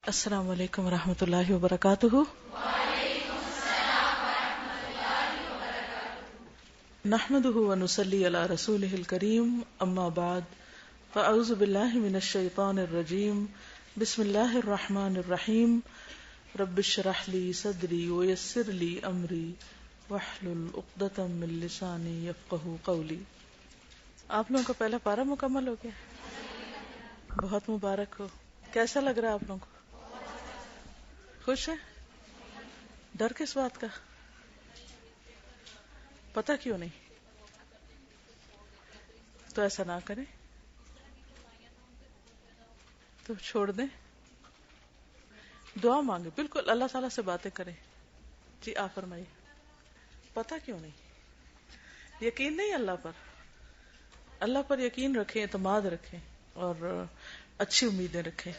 السلام علیکم ورحمۃ اللہ وبرکاتہ۔ نحمده ونصلی علی رسولہ الکریم، اما بعد فاعوذ باللہ من الشیطان الرجیم، بسم اللہ الرحمن الرحیم، رب اشرح لی صدری ویسر لی امری واحلل عقدۃ من لسانی یفقہوا قولی۔ آپ لوگوں کا پہلا پارہ مکمل ہو گیا، بہت مبارک ہو۔ کیسا لگ رہا ہے آپ لوگوں کو؟ خوش ہے؟ ڈر کس بات کا؟ پتہ کیوں نہیں؟ تو ایسا نہ کریں، تو چھوڑ دیں، دعا مانگے، بالکل اللہ تعالیٰ سے باتیں کریں۔ جی آپ فرمائیے، پتہ کیوں نہیں؟ یقین نہیں اللہ پر یقین رکھیں، اعتماد رکھیں اور اچھی امیدیں رکھیں۔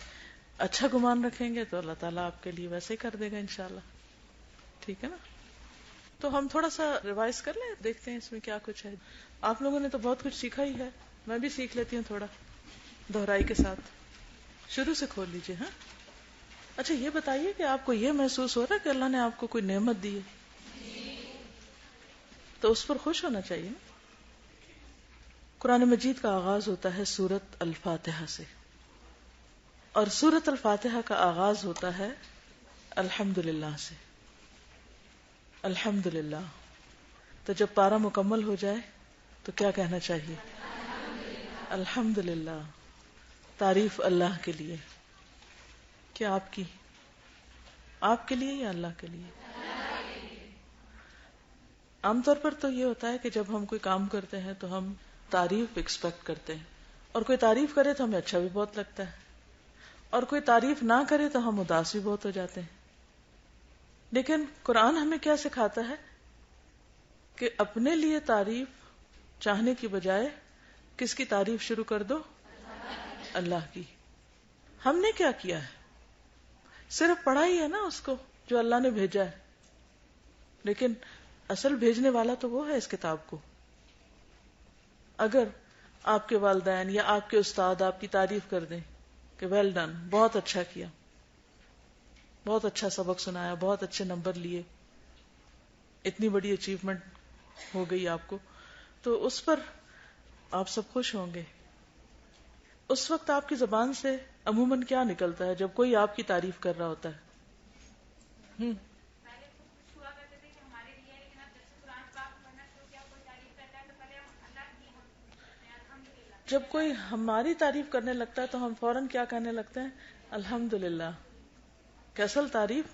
اچھا گمان رکھیں گے تو اللہ تعالیٰ آپ کے لیے ویسے ہی کر دے گا انشاءاللہ۔ ٹھیک ہے نا؟ تو ہم تھوڑا سا ریوائز کر لیں، دیکھتے ہیں اس میں کیا کچھ ہے۔ آپ لوگوں نے تو بہت کچھ سیکھا ہی ہے، میں بھی سیکھ لیتی ہوں تھوڑا دہرائی کے ساتھ۔ شروع سے کھول لیجئے۔ ہاں اچھا یہ بتائیے کہ آپ کو یہ محسوس ہو رہا ہے کہ اللہ نے آپ کو کوئی نعمت دی ہے تو اس پر خوش ہونا چاہیے نا۔ قرآن مجید کا آغاز ہوتا ہے سورۃ الفاتحہ سے، اور سورۃ الفاتحہ کا آغاز ہوتا ہے الحمدللہ سے۔ الحمدللہ، تو جب پارہ مکمل ہو جائے تو کیا کہنا چاہیے؟ الحمدللہ، تعریف اللہ کے لیے۔ کیا آپ کے لیے یا اللہ کے لیے؟ عام طور پر تو یہ ہوتا ہے کہ جب ہم کوئی کام کرتے ہیں تو ہم تعریف ایکسپیکٹ کرتے ہیں، اور کوئی تعریف کرے تو ہمیں اچھا بھی بہت لگتا ہے، اور کوئی تعریف نہ کرے تو ہم اداس بھی بہت ہو جاتے ہیں۔ لیکن قرآن ہمیں کیا سکھاتا ہے کہ اپنے لیے تعریف چاہنے کی بجائے کس کی تعریف شروع کر دو؟ اللہ کی۔ ہم نے کیا کیا ہے؟ صرف پڑھا ہی ہے نا اس کو جو اللہ نے بھیجا ہے، لیکن اصل بھیجنے والا تو وہ ہے اس کتاب کو۔ اگر آپ کے والدین یا آپ کے استاد آپ کی تعریف کر دیں کہ ویل ڈن، بہت اچھا کیا، بہت اچھا سبق سنایا، بہت اچھے نمبر لیے، اتنی بڑی اچیومنٹ ہو گئی آپ کو، تو اس پر آپ سب خوش ہوں گے۔ اس وقت آپ کی زبان سے عموماً کیا نکلتا ہے جب کوئی آپ کی تعریف کر رہا ہوتا ہے؟ جب کوئی ہماری تعریف کرنے لگتا ہے تو ہم فوراً کیا کہنے لگتے ہیں؟ الحمدللہ۔ کہ اصل تعریف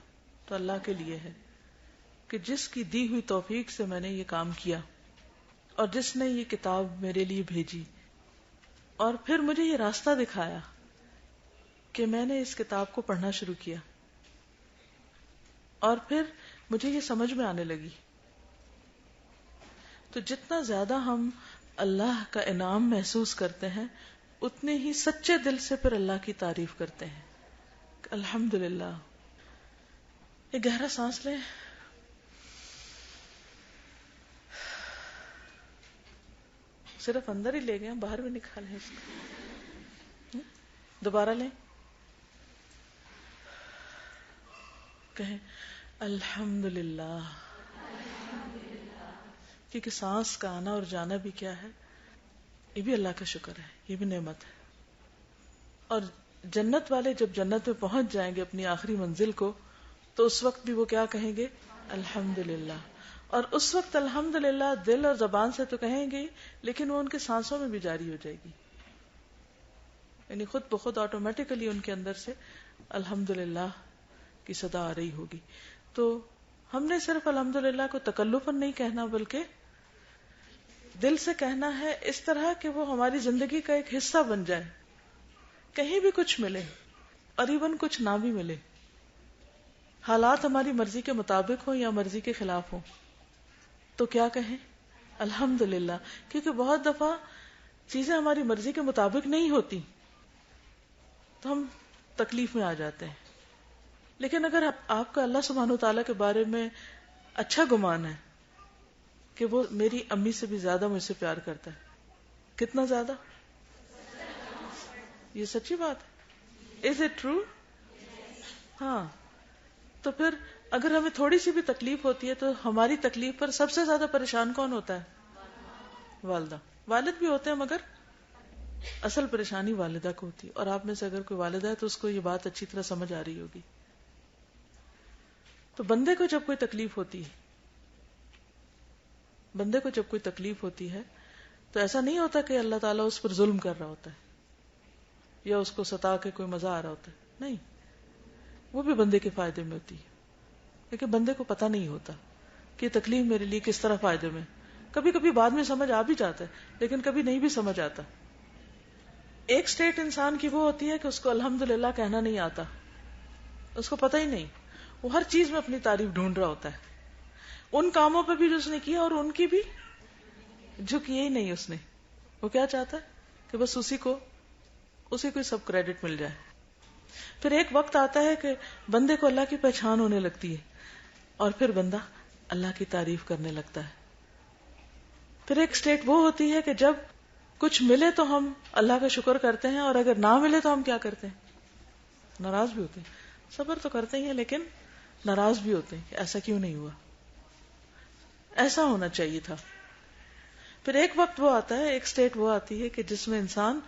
تو اللہ کے لیے ہے کہ جس کی دی ہوئی توفیق سے میں نے یہ کام کیا، اور جس نے یہ کتاب میرے لیے بھیجی، اور پھر مجھے یہ راستہ دکھایا کہ میں نے اس کتاب کو پڑھنا شروع کیا، اور پھر مجھے یہ سمجھ میں آنے لگی۔ تو جتنا زیادہ ہم اللہ کا انعام محسوس کرتے ہیں، اتنے ہی سچے دل سے پھر اللہ کی تعریف کرتے ہیں۔ الحمدللہ۔ ایک گہرا سانس لیں، صرف اندر ہی لے گئے، باہر بھی نکالیں اس کو۔ دوبارہ لیں، کہیں الحمدللہ۔ کیونکہ سانس کا آنا اور جانا بھی کیا ہے؟ یہ بھی اللہ کا شکر ہے، یہ بھی نعمت ہے۔ اور جنت والے جب جنت میں پہنچ جائیں گے اپنی آخری منزل کو، تو اس وقت بھی وہ کیا کہیں گے؟ الحمدللہ۔ اور اس وقت الحمدللہ دل اور زبان سے تو کہیں گے، لیکن وہ ان کے سانسوں میں بھی جاری ہو جائے گی، یعنی خود بخود آٹومیٹیکلی ان کے اندر سے الحمدللہ کی صدا آ رہی ہوگی۔ تو ہم نے صرف الحمدللہ کو تکلفاً نہیں کہنا، بلکہ دل سے کہنا ہے، اس طرح کہ وہ ہماری زندگی کا ایک حصہ بن جائے۔ کہیں بھی کچھ ملے اور ایون کچھ نہ بھی ملے، حالات ہماری مرضی کے مطابق ہوں یا مرضی کے خلاف ہوں، تو کیا کہیں؟ الحمدللہ۔ کیونکہ بہت دفعہ چیزیں ہماری مرضی کے مطابق نہیں ہوتی تو ہم تکلیف میں آ جاتے ہیں، لیکن اگر آپ کا اللہ سبحانہ وتعالیٰ کے بارے میں اچھا گمان ہے کہ وہ میری امی سے بھی زیادہ مجھ سے پیار کرتا ہے، کتنا زیادہ؟ یہ سچی بات ہے۔ Is it true؟ ہاں، تو پھر اگر ہمیں تھوڑی سی بھی تکلیف ہوتی ہے تو ہماری تکلیف پر سب سے زیادہ پریشان کون ہوتا ہے؟ والدہ. والد بھی ہوتے ہیں مگر اصل پریشانی والدہ کو ہوتی ہے. اور آپ میں سے اگر کوئی والدہ ہے تو اس کو یہ بات اچھی طرح سمجھ آ رہی ہوگی. تو بندے کو جب کوئی تکلیف ہوتی ہے، بندے کو جب کوئی تکلیف ہوتی ہے تو ایسا نہیں ہوتا کہ اللہ تعالیٰ اس پر ظلم کر رہا ہوتا ہے یا اس کو ستا کے کوئی مزہ آ رہا ہوتا ہے. نہیں، وہ بھی بندے کے فائدے میں ہوتی ہے، لیکن بندے کو پتہ نہیں ہوتا کہ یہ تکلیف میرے لیے کس طرح فائدے میں. کبھی کبھی بعد میں سمجھ آ بھی جاتا ہے لیکن کبھی نہیں بھی سمجھ آتا. ایک سٹیٹ انسان کی وہ ہوتی ہے کہ اس کو الحمدللہ کہنا نہیں آتا، اس کو پتہ ہی نہیں، وہ ہر چیز میں اپنی تعریف ڈھونڈ رہا ہوتا ہے، ان کاموں پہ بھی جو اس نے کیا اور ان کی بھی جو کیے ہی نہیں اس نے. وہ کیا چاہتا ہے کہ بس اسی کو سب کریڈٹ مل جائے. پھر ایک وقت آتا ہے کہ بندے کو اللہ کی پہچان ہونے لگتی ہے اور پھر بندہ اللہ کی تعریف کرنے لگتا ہے. پھر ایک سٹیٹ وہ ہوتی ہے کہ جب کچھ ملے تو ہم اللہ کا شکر کرتے ہیں اور اگر نہ ملے تو ہم کیا کرتے ہیں؟ ناراض بھی ہوتے ہیں. صبر تو کرتے ہی ہیں لیکن ناراض بھی ہوتے ہیں کہ ایسا کیوں نہیں ہوا، ایسا ہونا چاہیے تھا. پھر ایک وقت وہ آتا ہے، ایک سٹیٹ وہ آتی ہے کہ جس میں انسان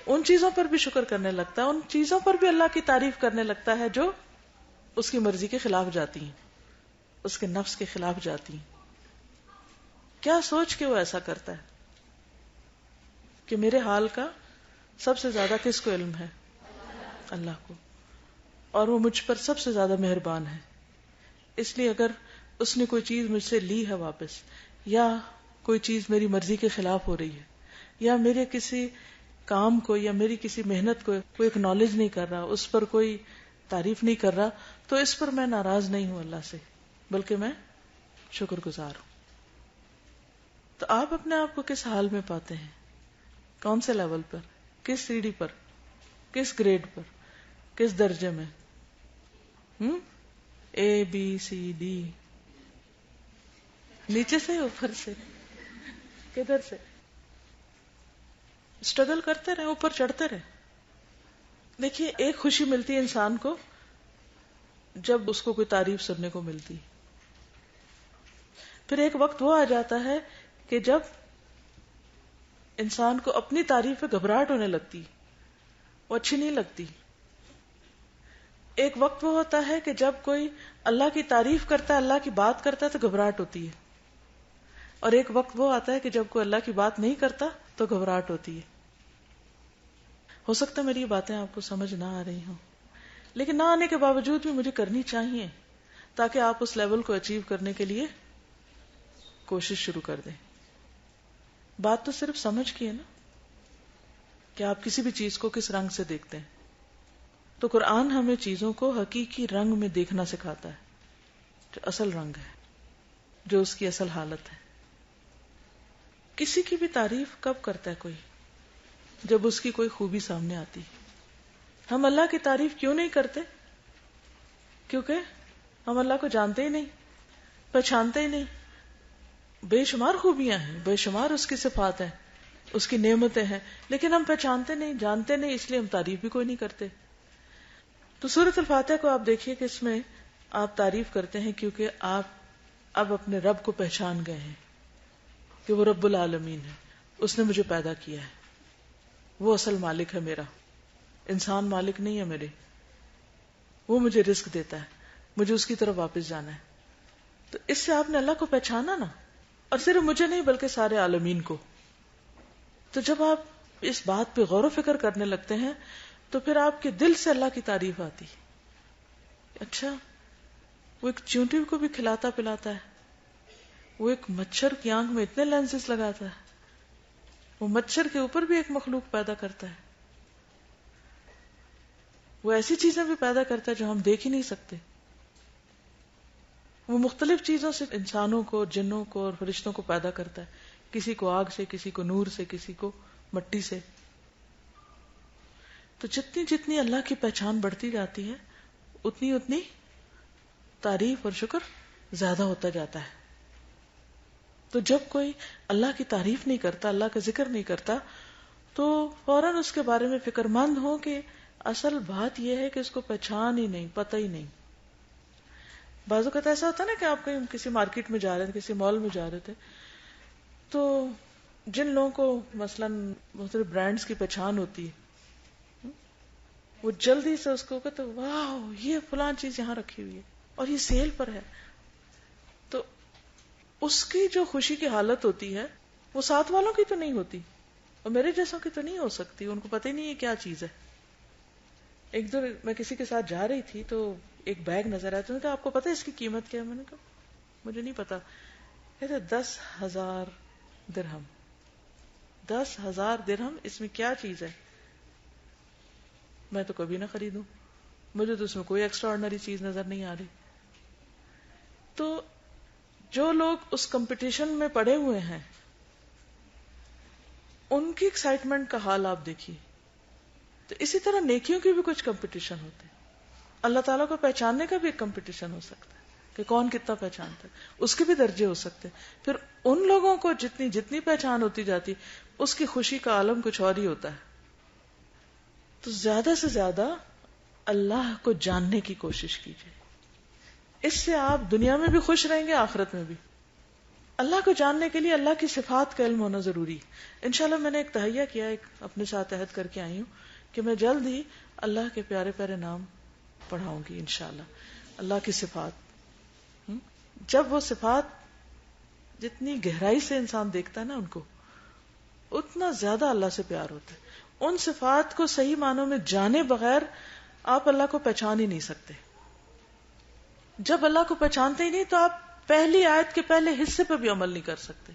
ان چیزوں پر بھی شکر کرنے لگتا ہے، ان چیزوں پر بھی اللہ کی تعریف کرنے لگتا ہے جو اس کی مرضی کے خلاف جاتی ہیں، اس کے نفس کے خلاف جاتی ہیں. کیا سوچ کے وہ ایسا کرتا ہے کہ میرے حال کا سب سے زیادہ کس کو علم ہے؟ اللہ کو، اور وہ مجھ پر سب سے زیادہ مہربان ہے. اس لیے اگر اس نے کوئی چیز مجھ سے لی ہے واپس، یا کوئی چیز میری مرضی کے خلاف ہو رہی ہے، یا میرے کسی کام کو یا میری کسی محنت کو کوئی اکنالج نہیں کر رہا، اس پر کوئی تعریف نہیں کر رہا، تو اس پر میں ناراض نہیں ہوں اللہ سے، بلکہ میں شکر گزار ہوں. تو آپ اپنے آپ کو کس حال میں پاتے ہیں؟ کون سے لیول پر، کس سیڑھی پر، کس گریڈ پر، کس درجے میں؟ اے بی سی ڈی، نیچے سے اوپر سے، کدھر سے؟ اسٹرگل کرتے رہے، اوپر چڑھتے رہے. دیکھیے ایک خوشی ملتی ہے انسان کو جب اس کو کوئی تعریف سننے کو ملتی. پھر ایک وقت وہ آ جاتا ہے کہ جب انسان کو اپنی تعریف پہ گھبراہٹ ہونے لگتی، وہ اچھی نہیں لگتی. ایک وقت وہ ہوتا ہے کہ جب کوئی اللہ کی تعریف کرتا ہے، اللہ کی بات کرتا ہے تو گھبراہٹ ہوتی ہے. اور ایک وقت وہ آتا ہے کہ جب کوئی اللہ کی بات نہیں کرتا تو گھبراہٹ ہوتی ہے. ہو سکتا ہے میری یہ باتیں آپ کو سمجھ نہ آ رہی ہوں، لیکن نہ آنے کے باوجود بھی مجھے کرنی چاہیے تاکہ آپ اس لیول کو اچیو کرنے کے لیے کوشش شروع کر دیں. بات تو صرف سمجھ کی ہے نا، کہ آپ کسی بھی چیز کو کس رنگ سے دیکھتے ہیں. تو قرآن ہمیں چیزوں کو حقیقی رنگ میں دیکھنا سکھاتا ہے، جو اصل رنگ ہے، جو اس کی اصل حالت ہے. کسی کی بھی تعریف کب کرتا ہے کوئی؟ جب اس کی کوئی خوبی سامنے آتی. ہم اللہ کی تعریف کیوں نہیں کرتے؟ کیونکہ ہم اللہ کو جانتے ہی نہیں، پہچانتے ہی نہیں. بے شمار خوبیاں ہیں، بے شمار اس کی صفات ہیں، اس کی نعمتیں ہیں، لیکن ہم پہچانتے نہیں، جانتے نہیں، اس لیے ہم تعریف بھی کوئی نہیں کرتے. تو سورۃ الفاتحہ کو آپ دیکھیے کہ اس میں آپ تعریف کرتے ہیں کیونکہ آپ اب اپنے رب کو پہچان گئے ہیں کہ وہ رب العالمین ہے، اس نے مجھے پیدا کیا ہے، وہ اصل مالک ہے میرا، انسان مالک نہیں ہے میرے، وہ مجھے رزق دیتا ہے، مجھے اس کی طرف واپس جانا ہے. تو اس سے آپ نے اللہ کو پہچانا نا، اور صرف مجھے نہیں بلکہ سارے عالمین کو. تو جب آپ اس بات پہ غور و فکر کرنے لگتے ہیں تو پھر آپ کے دل سے اللہ کی تعریف آتی. اچھا، وہ ایک چیونٹی کو بھی کھلاتا پلاتا ہے، وہ ایک مچھر کی آنکھ میں اتنے لینسز لگاتا ہے، وہ مچھر کے اوپر بھی ایک مخلوق پیدا کرتا ہے، وہ ایسی چیزیں بھی پیدا کرتا ہے جو ہم دیکھ ہی نہیں سکتے. وہ مختلف چیزوں سے انسانوں کو، جنوں کو اور فرشتوں کو پیدا کرتا ہے، کسی کو آگ سے، کسی کو نور سے، کسی کو مٹی سے. تو جتنی جتنی اللہ کی پہچان بڑھتی جاتی ہے اتنی اتنی تعریف اور شکر زیادہ ہوتا جاتا ہے. تو جب کوئی اللہ کی تعریف نہیں کرتا، اللہ کا ذکر نہیں کرتا، تو فوراً اس کے بارے میں فکر مند ہو کہ اصل بات یہ ہے کہ اس کو پہچان ہی نہیں، پتہ ہی نہیں. بعض اوقات ایسا ہوتا ہے نا کہ آپ کہیں کسی مارکیٹ میں جا رہے تھے، کسی مال میں جا رہے تھے، تو جن لوگوں کو مثلاً مختلف برانڈز کی پہچان ہوتی ہے، وہ جلدی سے اس کو کہتے واو یہ فلاں چیز یہاں رکھی ہوئی ہے اور یہ سیل پر ہے، تو اس کی جو خوشی کی حالت ہوتی ہے وہ ساتھ والوں کی تو نہیں ہوتی اور میرے جیسوں کی تو نہیں ہو سکتی، ان کو پتہ ہی نہیں ہے کیا چیز ہے. ایک دن میں کسی کے ساتھ جا رہی تھی تو ایک بیگ نظر آیا، تو نے کہا آپ کو پتہ ہے اس کی قیمت کیا ہے؟ میں نے کہا مجھے نہیں پتا. کہتے 10,000 درہم. 10,000 درہم، اس میں کیا چیز ہے؟ میں تو کبھی نہ خریدوں، مجھے تو اس میں کوئی ایکسٹرا آرڈنری چیز نظر نہیں آ رہی. تو جو لوگ اس کمپٹیشن میں پڑے ہوئے ہیں ان کی ایکسائٹمنٹ کا حال آپ دیکھیے. تو اسی طرح نیکیوں کی بھی کچھ کمپٹیشن ہوتے ہیں. اللہ تعالیٰ کو پہچاننے کا بھی ایک کمپٹیشن ہو سکتا ہے کہ کون کتنا پہچانتا ہے، اس کے بھی درجے ہو سکتے ہیں. پھر ان لوگوں کو جتنی پہچان ہوتی جاتی اس کی خوشی کا عالم کچھ اور ہی ہوتا ہے. تو زیادہ سے زیادہ اللہ کو جاننے کی کوشش کیجیے، اس سے آپ دنیا میں بھی خوش رہیں گے، آخرت میں بھی. اللہ کو جاننے کے لیے اللہ کی صفات کا علم ہونا ضروری ہے. انشاءاللہ میں نے ایک تہیہ کیا، ایک اپنے ساتھ عہد کر کے آئی ہوں کہ میں جلد ہی اللہ کے پیارے پیارے نام پڑھاؤں گی انشاءاللہ. اللہ کی صفات، جب وہ صفات جتنی گہرائی سے انسان دیکھتا ہے نا ان کو، اتنا زیادہ اللہ سے پیار ہوتا ہے. ان صفات کو صحیح معنوں میں جانے بغیر آپ اللہ کو پہچان ہی نہیں سکتے. جب اللہ کو پہچانتے ہی نہیں تو آپ پہلی آیت کے پہلے حصے پہ بھی عمل نہیں کر سکتے.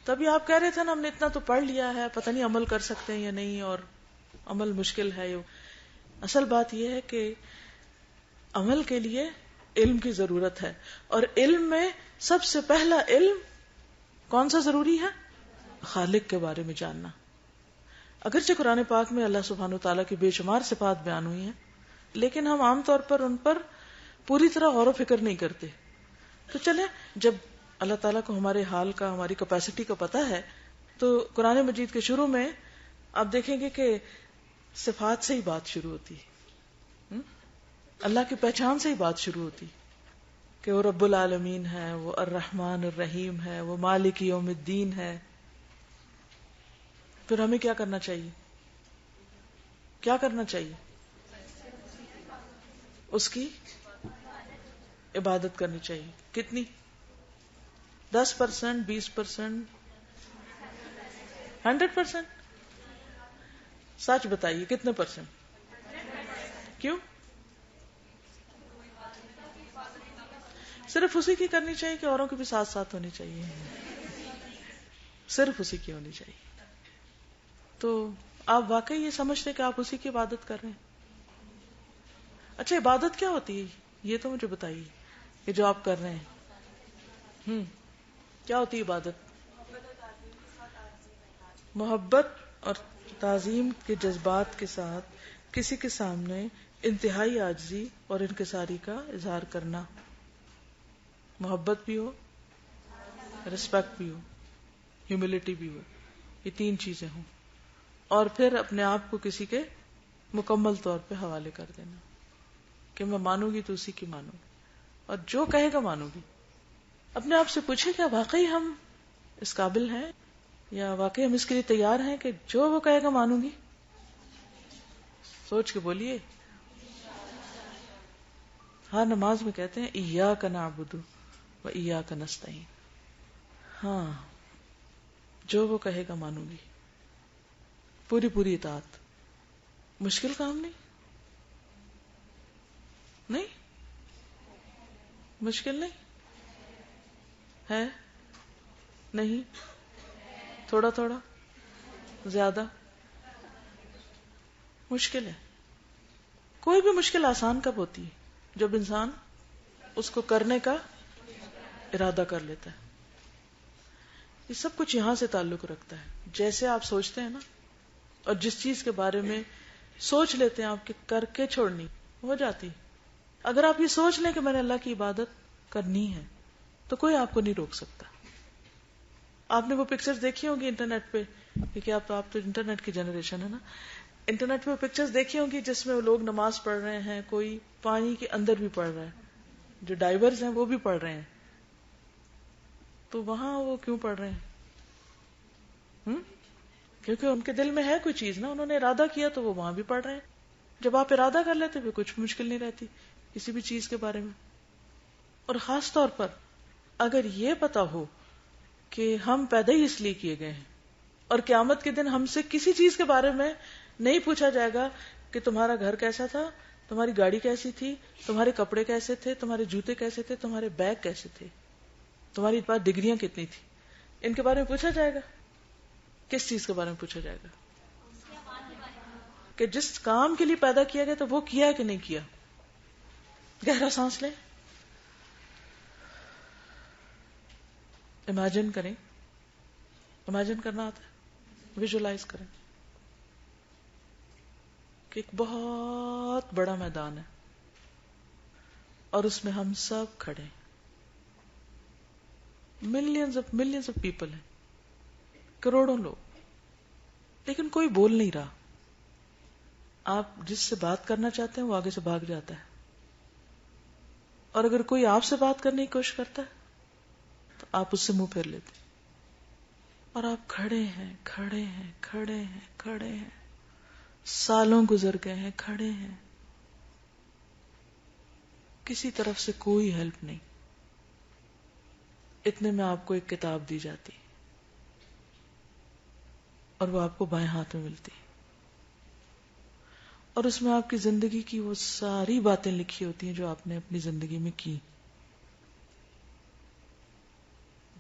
تبھی آپ کہہ رہے تھے نا ہم نے اتنا تو پڑھ لیا ہے، پتہ نہیں عمل کر سکتے ہیں یا نہیں، اور عمل مشکل ہے. اصل بات یہ ہے کہ عمل کے لیے علم کی ضرورت ہے، اور علم میں سب سے پہلا علم کون سا ضروری ہے؟ خالق کے بارے میں جاننا. اگرچہ قرآن پاک میں اللہ سبحانہ وتعالیٰ کی بے شمار صفات بیان ہوئی ہیں، لیکن ہم عام طور پر ان پر پوری طرح غور و فکر نہیں کرتے. تو چلیں، جب اللہ تعالیٰ کو ہمارے حال کا، ہماری کیپیسٹی کا پتہ ہے، تو قرآن مجید کے شروع میں آپ دیکھیں گے کہ صفات سے ہی بات شروع ہوتی ہے، اللہ کی پہچان سے ہی بات شروع ہوتی کہ وہ رب العالمین ہے، وہ الرحمن الرحیم ہے، وہ مالک یوم الدین ہے. پھر ہمیں کیا کرنا چاہیے؟ کیا کرنا چاہیے؟ اس کی عبادت کرنی چاہیے. کتنی؟ 10%، 20%، 100%؟ سچ بتائیے کتنے %؟ کیوں؟ صرف اسی کی کرنی چاہیے کہ اوروں کی بھی ساتھ ساتھ ہونی چاہیے؟ صرف اسی کی ہونی چاہیے. تو آپ واقعی یہ سمجھتے کہ آپ اسی کی عبادت کر رہے ہیں؟ اچھا، عبادت کیا ہوتی ہے یہ تو مجھے بتائیے کہ جو آپ کر رہے ہیں. کیا ہوتی ہے عبادت؟ محبت اور تعظیم کے جذبات کے ساتھ کسی کے سامنے انتہائی عاجزی اور انکساری کا اظہار کرنا. محبت بھی ہو، رسپیکٹ بھی ہو، ہیوملٹی بھی ہو، یہ 3 چیزیں ہوں، اور پھر اپنے آپ کو کسی کے مکمل طور پہ حوالے کر دینا کہ میں مانوں گی تو اسی کی مانوں گی، اور جو کہے گا مانوں گی. اپنے آپ سے پوچھیں کیا واقعی ہم اس قابل ہیں، یا واقعی ہم اس کے لیے تیار ہیں کہ جو وہ کہے گا مانوں گی؟ سوچ کے بولیے. ہر نماز میں کہتے ہیں ایاک نعبد و ایاک نستعین. ہاں، جو وہ کہے گا مانوں گی، پوری پوری اطاعت. مشکل کام نہیں، نہیں مشکل نہیں ہے، نہیں تھوڑا تھوڑا، زیادہ مشکل ہے. کوئی بھی مشکل آسان کب ہوتی ہے؟ جب انسان اس کو کرنے کا ارادہ کر لیتا ہے. یہ سب کچھ یہاں سے تعلق رکھتا ہے. جیسے آپ سوچتے ہیں نا، اور جس چیز کے بارے میں سوچ لیتے ہیں آپ کہ کر کے چھوڑنی ہو جاتی. اگر آپ یہ سوچ لیں کہ میں نے اللہ کی عبادت کرنی ہے تو کوئی آپ کو نہیں روک سکتا. آپ نے وہ پکچر دیکھی ہوگی انٹرنیٹ پہ کہ آپ تو انٹرنیٹ کی جنریشن ہے نا، انٹرنیٹ پہ پکچرز دیکھی ہوں گی جس میں وہ لوگ نماز پڑھ رہے ہیں، کوئی پانی کے اندر بھی پڑھ رہا ہے، جو ڈائیورز ہیں وہ بھی پڑھ رہے ہیں، تو وہاں وہ کیوں پڑھ رہے ہیں؟ کیونکہ ان کے دل میں ہے کوئی چیز نا، انہوں نے ارادہ کیا تو وہ وہاں بھی پڑھ رہے ہیں. جب آپ ارادہ کر لیتے پھر کچھ مشکل نہیں رہتی کسی بھی چیز کے بارے میں. اور خاص طور پر اگر یہ پتا ہو کہ ہم پیدا ہی اس لیے کیے گئے ہیں اور قیامت کے دن ہم سے کسی چیز کے بارے میں نہیں پوچھا جائے گا کہ تمہارا گھر کیسا تھا، تمہاری گاڑی کیسی تھی، تمہارے کپڑے کیسے تھے، تمہارے جوتے کیسے تھے، تمہارے بیگ کیسے تھے، تمہاری پاس ڈگریاں کتنی تھی، ان کے بارے میں پوچھا جائے گا؟ کس چیز کے بارے میں پوچھا جائے گا؟ کہ جس کام کے لیے پیدا کیا گیا تو وہ کیا کہ نہیں کیا. گہرا سانس لیں، امیجن کریں. امیجن کرنا آتا ہے؟ ویژولائز کریں کہ ایک بہت بڑا میدان ہے اور اس میں ہم سب کھڑے ہیں، ملینز آف پیپل ہیں، کروڑوں لوگ، لیکن کوئی بول نہیں رہا. آپ جس سے بات کرنا چاہتے ہیں وہ آگے سے بھاگ جاتا ہے، اور اگر کوئی آپ سے بات کرنے کی کوشش کرتا ہے تو آپ اس سے منہ پھیر لیتے، اور آپ کھڑے ہیں کھڑے ہیں کھڑے ہیں کھڑے ہیں، سالوں گزر گئے ہیں، کھڑے ہیں، کسی طرف سے کوئی ہیلپ نہیں. اتنے میں آپ کو ایک کتاب دی جاتی اور وہ آپ کو بائیں ہاتھ میں ملتی، اور اس میں آپ کی زندگی کی وہ ساری باتیں لکھی ہوتی ہیں جو آپ نے اپنی زندگی میں کی،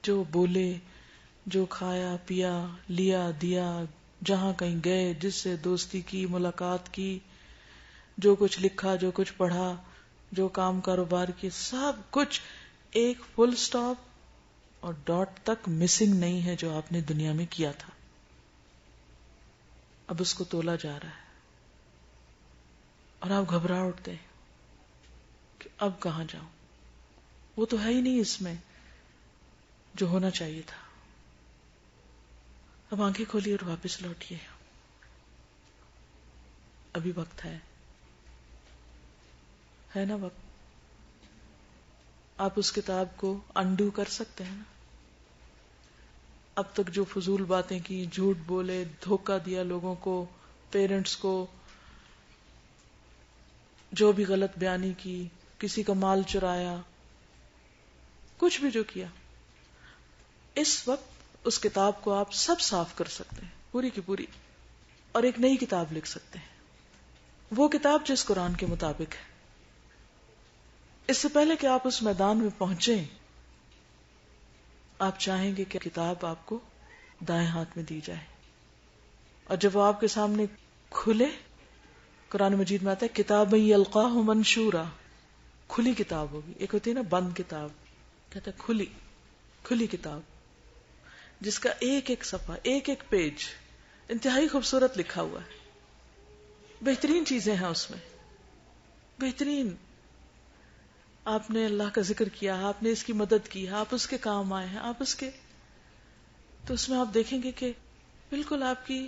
جو بولے، جو کھایا پیا لیا دیا، جہاں کہیں گئے، جس سے دوستی کی، ملاقات کی، جو کچھ لکھا، جو کچھ پڑھا، جو کام کاروبار کی، سب کچھ ایک فل سٹاپ اور ڈاٹ تک مسنگ نہیں ہے جو آپ نے دنیا میں کیا تھا. اب اس کو تولا جا رہا ہے اور آپ گھبرا اٹھتے ہیں کہ اب کہاں جاؤں، وہ تو ہے ہی نہیں اس میں جو ہونا چاہیے تھا. اب آنکھیں کھولیے اور واپس لوٹیے، ابھی وقت ہے نا وقت. آپ اس کتاب کو انڈو کر سکتے ہیں نا. اب تک جو فضول باتیں کی، جھوٹ بولے، دھوکہ دیا لوگوں کو، پیرنٹس کو، جو بھی غلط بیانی کی، کسی کا مال چرایا، کچھ بھی جو کیا، اس وقت اس کتاب کو آپ سب صاف کر سکتے ہیں پوری کی پوری، اور ایک نئی کتاب لکھ سکتے ہیں، وہ کتاب جس قرآن کے مطابق ہے. اس سے پہلے کہ آپ اس میدان میں پہنچیں، آپ چاہیں گے کہ کتاب آپ کو دائیں ہاتھ میں دی جائے، اور جب وہ آپ کے سامنے کھلے، قرآن مجید میں آتا ہے کتاب یلقاہ منشورا، کھلی کتاب ہوگی. ایک ہوتی ہے نا بند کتاب، کہتا ہے کھلی کتاب جس کا ایک ایک صفحہ، ایک ایک پیج انتہائی خوبصورت لکھا ہوا ہے، بہترین چیزیں ہیں اس میں، بہترین. آپ نے اللہ کا ذکر کیا، آپ نے اس کی مدد کی، آپ اس کے کام آئے ہیں، آپ اس کے، تو اس میں آپ دیکھیں گے کہ بالکل آپ کی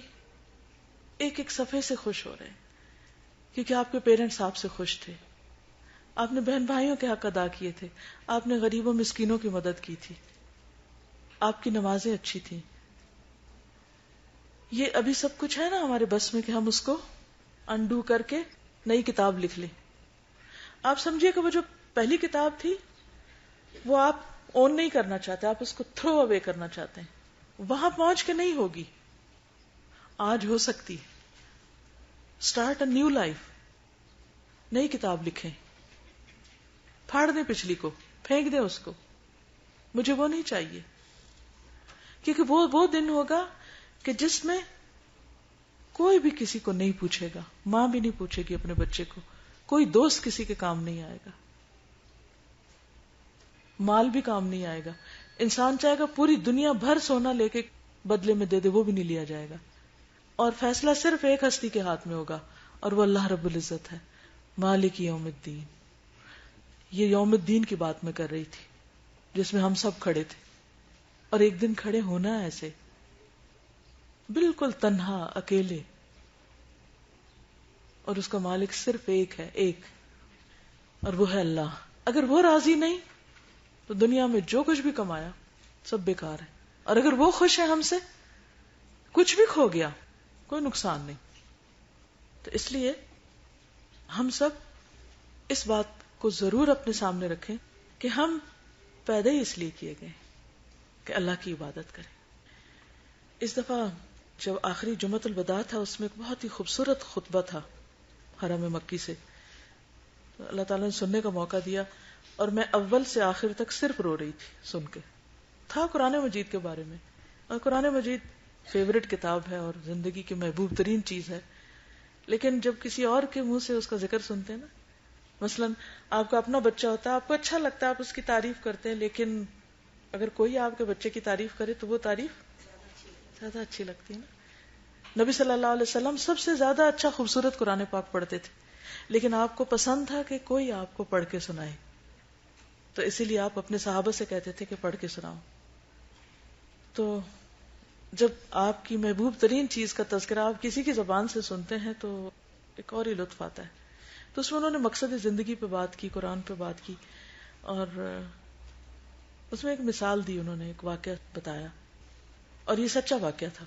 ایک ایک صفحے سے خوش ہو رہے ہیں، کیونکہ آپ کے پیرنٹس آپ سے خوش تھے، آپ نے بہن بھائیوں کے حق ادا کیے تھے، آپ نے غریبوں مسکینوں کی مدد کی تھی، آپ کی نمازیں اچھی تھیں. یہ ابھی سب کچھ ہے نا ہمارے بس میں کہ ہم اس کو انڈو کر کے نئی کتاب لکھ لیں. آپ سمجھیے کہ وہ جو پہلی کتاب تھی وہ آپ اون نہیں کرنا چاہتے، آپ اس کو تھرو اوے کرنا چاہتے ہیں، وہاں پہنچ کے نہیں ہوگی، آج ہو سکتی. اسٹارٹ اے نیو لائف، نئی کتاب لکھیں، پھاڑ دیں پچھلی کو، پھینک دیں اس کو، مجھے وہ نہیں چاہیے. کیونکہ وہ دن ہوگا کہ جس میں کوئی بھی کسی کو نہیں پوچھے گا، ماں بھی نہیں پوچھے گی اپنے بچے کو، کوئی دوست کسی کے کام نہیں آئے گا، مال بھی کام نہیں آئے گا. انسان چاہے گا پوری دنیا بھر سونا لے کے بدلے میں دے دے، وہ بھی نہیں لیا جائے گا، اور فیصلہ صرف ایک ہستی کے ہاتھ میں ہوگا، اور وہ اللہ رب العزت ہے، مالک یوم الدین. یہ یوم الدین کی بات میں کر رہی تھی جس میں ہم سب کھڑے تھے، اور ایک دن کھڑے ہونا ایسے بالکل تنہا، اکیلے، اور اس کا مالک صرف ایک ہے، ایک، اور وہ ہے اللہ. اگر وہ راضی نہیں تو دنیا میں جو کچھ بھی کمایا سب بیکار ہے، اور اگر وہ خوش ہے ہم سے، کچھ بھی کھو گیا کوئی نقصان نہیں. تو اس لیے ہم سب اس بات کو ضرور اپنے سامنے رکھیں کہ ہم پیدا ہی اس لیے کیے گئے کہ اللہ کی عبادت کریں. اس دفعہ جب آخری جمعۃ الوداع تھا، اس میں ایک بہت ہی خوبصورت خطبہ تھا حرم مکی سے. اللہ تعالیٰ نے سننے کا موقع دیا اور میں اول سے آخر تک صرف رو رہی تھی سن کے. تھا قرآن مجید کے بارے میں، اور قرآن مجید فیوریٹ کتاب ہے اور زندگی کی محبوب ترین چیز ہے. لیکن جب کسی اور کے منہ سے اس کا ذکر سنتے ہیں نا، مثلا آپ کا اپنا بچہ ہوتا ہے، آپ کو اچھا لگتا ہے، آپ اس کی تعریف کرتے ہیں، لیکن اگر کوئی آپ کے بچے کی تعریف کرے تو وہ تعریف زیادہ اچھی لگتی ہے نا. نبی صلی اللہ علیہ وسلم سب سے زیادہ اچھا خوبصورت قرآن پاک پڑھتے تھے، لیکن آپ کو پسند تھا کہ کوئی آپ کو پڑھ کے سنائے، تو اسی لیے آپ اپنے صحابہ سے کہتے تھے کہ پڑھ کے سناؤ. تو جب آپ کی محبوب ترین چیز کا تذکرہ آپ کسی کی زبان سے سنتے ہیں تو ایک اور ہی لطف آتا ہے. تو اس میں انہوں نے مقصد زندگی پہ بات کی، قرآن پہ بات کی، اور اس میں ایک مثال دی، انہوں نے ایک واقعہ بتایا، اور یہ سچا واقعہ تھا.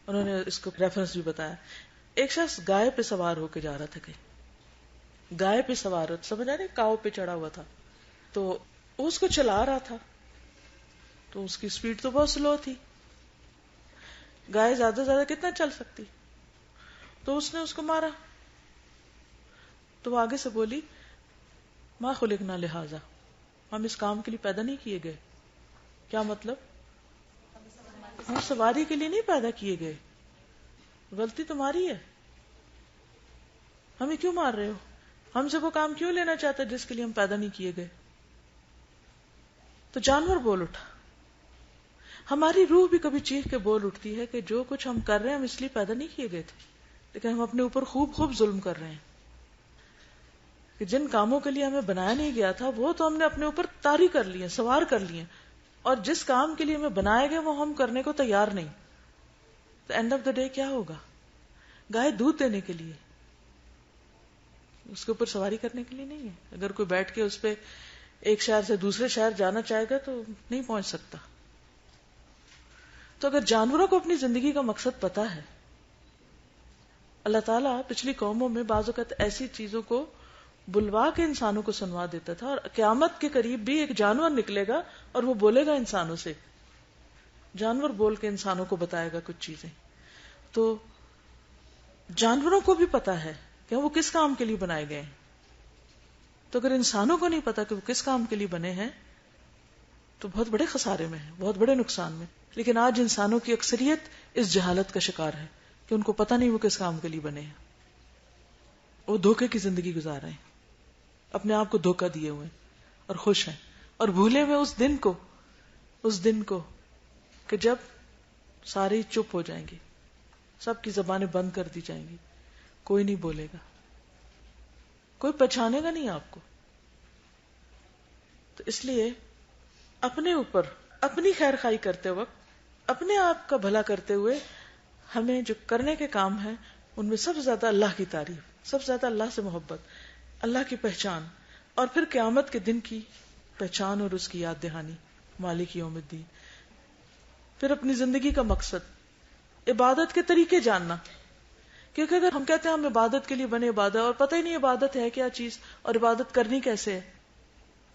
انہوں نے اس کو ریفرنس بھی بتایا. ایک شخص گائے پہ سوار ہو کے جا رہا تھا، کہیں گائے پہ سوار ہو، سمجھ آ رہی، کاؤ پہ چڑھا ہوا تھا، تو وہ اس کو چلا رہا تھا، تو اس کی سپیڈ تو بہت سلو تھی. گائے زیادہ سے زیادہ کتنا چل سکتی، تو اس نے اس کو مارا. تو وہ آگے سے بولی، ما خلقنا لہذا، ہم اس کام کے لیے پیدا نہیں کیے گئے. کیا مطلب؟ ہم سواری کے لیے نہیں پیدا کیے گئے، غلطی تمہاری ہے، ہمیں کیوں مار رہے ہو؟ ہم سے وہ کام کیوں لینا چاہتا ہے جس کے لیے ہم پیدا نہیں کیے گئے؟ تو جانور بول اٹھا. ہماری روح بھی کبھی چیخ کے بول اٹھتی ہے کہ جو کچھ ہم کر رہے ہیں ہم اس لیے پیدا نہیں کیے گئے تھے، لیکن ہم اپنے اوپر خوب ظلم کر رہے ہیں کہ جن کاموں کے لیے ہمیں بنایا نہیں گیا تھا وہ تو ہم نے اپنے اوپر طاری کر لیے، سوار کر لیے، اور جس کام کے لیے ہمیں بنایا گیا وہ ہم کرنے کو تیار نہیں. تو اینڈ آف دا ڈے کیا ہوگا؟ گائے دودھ دینے کے لیے، اس کے اوپر سواری کرنے کے لیے نہیں ہے. اگر کوئی بیٹھ کے اس پہ ایک شہر سے دوسرے شہر جانا چاہے گا تو نہیں پہنچ سکتا. تو اگر جانوروں کو اپنی زندگی کا مقصد پتا ہے، اللہ تعالیٰ پچھلی قوموں میں بعض اوقات ایسی چیزوں کو بلوا کے انسانوں کو سنوا دیتا تھا، اور قیامت کے قریب بھی ایک جانور نکلے گا اور وہ بولے گا انسانوں سے، جانور بول کے انسانوں کو بتائے گا کچھ چیزیں. تو جانوروں کو بھی پتا ہے کہ وہ کس کام کے لیے بنائے گئے ہیں. تو اگر انسانوں کو نہیں پتا کہ وہ کس کام کے لیے بنے ہیں تو بہت بڑے خسارے میں ہیں، بہت بڑے نقصان میں. لیکن آج انسانوں کی اکثریت اس جہالت کا شکار ہے کہ ان کو پتہ نہیں وہ کس کام کے لیے بنے ہیں. وہ دھوکے کی زندگی گزار رہے ہیں، اپنے آپ کو دھوکہ دیے ہوئے اور خوش ہیں، اور بھولے ہوئے اس دن کو کہ جب سارے چپ ہو جائیں گے، سب کی زبانیں بند کر دی جائیں گی، کوئی نہیں بولے گا، کوئی پہچانے گا نہیں آپ کو. تو اس لیے اپنے اوپر اپنی خیر خواہی کرتے وقت، اپنے آپ کا بھلا کرتے ہوئے، ہمیں جو کرنے کے کام ہیں ان میں سب سے زیادہ اللہ کی تعریف، سب سے زیادہ اللہ سے محبت، اللہ کی پہچان، اور پھر قیامت کے دن کی پہچان اور اس کی یاد دہانی، مالک یوم الدین. پھر اپنی زندگی کا مقصد، عبادت کے طریقے جاننا. کیونکہ اگر ہم کہتے ہیں ہم عبادت کے لیے بنے عبادت، اور پتہ ہی نہیں عبادت ہے کیا چیز اور عبادت کرنی کیسے ہے،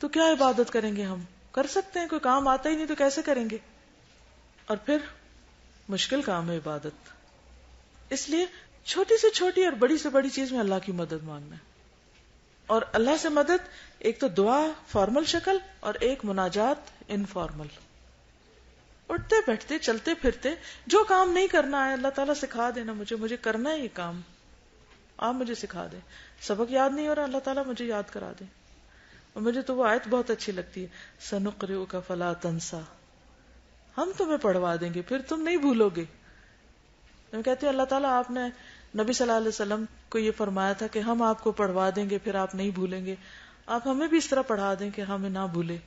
تو کیا عبادت کریں گے؟ ہم کر سکتے ہیں، کوئی کام آتا ہی نہیں تو کیسے کریں گے؟ اور پھر مشکل کام ہے عبادت. اس لیے چھوٹی سے چھوٹی اور بڑی سے بڑی چیز میں اللہ کی مدد مانگنا ہے. اور اللہ سے مدد ایک تو دعا فارمل شکل، اور ایک مناجات انفارمل. اٹھتے بیٹھتے چلتے پھرتے جو کام نہیں کرنا ہے اللہ تعالیٰ سکھا دینا، مجھے کرنا ہے یہ کام، آپ مجھے سکھا دیں. سبق یاد نہیں ہو رہا، اللہ تعالیٰ مجھے یاد کرا دیں. اور مجھے تو وہ آیت بہت اچھی لگتی ہے، سنقرئک فلا تنسا، ہم تمہیں پڑھوا دیں گے پھر تم نہیں بھولو گے. میں کہتی ہوں اللہ تعالیٰ آپ نے نبی صلی اللہ علیہ وسلم کو یہ فرمایا تھا کہ ہم آپ کو پڑھوا دیں گے پھر آپ نہیں بھولیں گے، آپ ہمیں بھی اس طرح پڑھا دیں کہ ہمیں نہ بھولے.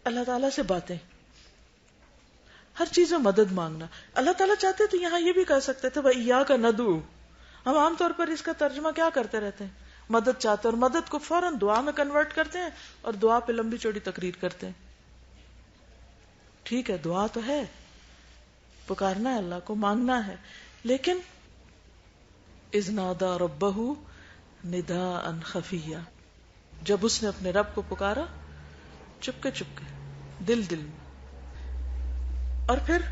اللہ تعالیٰ سے باتیں، ہر چیز میں مدد مانگنا. اللہ تعالیٰ چاہتے تو یہاں یہ بھی کہہ سکتے تھے وَإِيَّاكَ نَدْعُو، ہم عام طور پر اس کا ترجمہ کیا کرتے رہتے ہیں؟ مدد چاہتے ہیں، اور مدد کو فوراً دعا میں کنورٹ کرتے ہیں اور دعا پہ لمبی چوڑی تقریر کرتے ہیں. ٹھیک ہے، دعا تو ہے، پکارنا ہے اللہ کو، مانگنا ہے، لیکن اذ نادى ربه نداء خفيا، جب اس نے اپنے رب کو پکارا چپکے چپکے، دل میں. اور پھر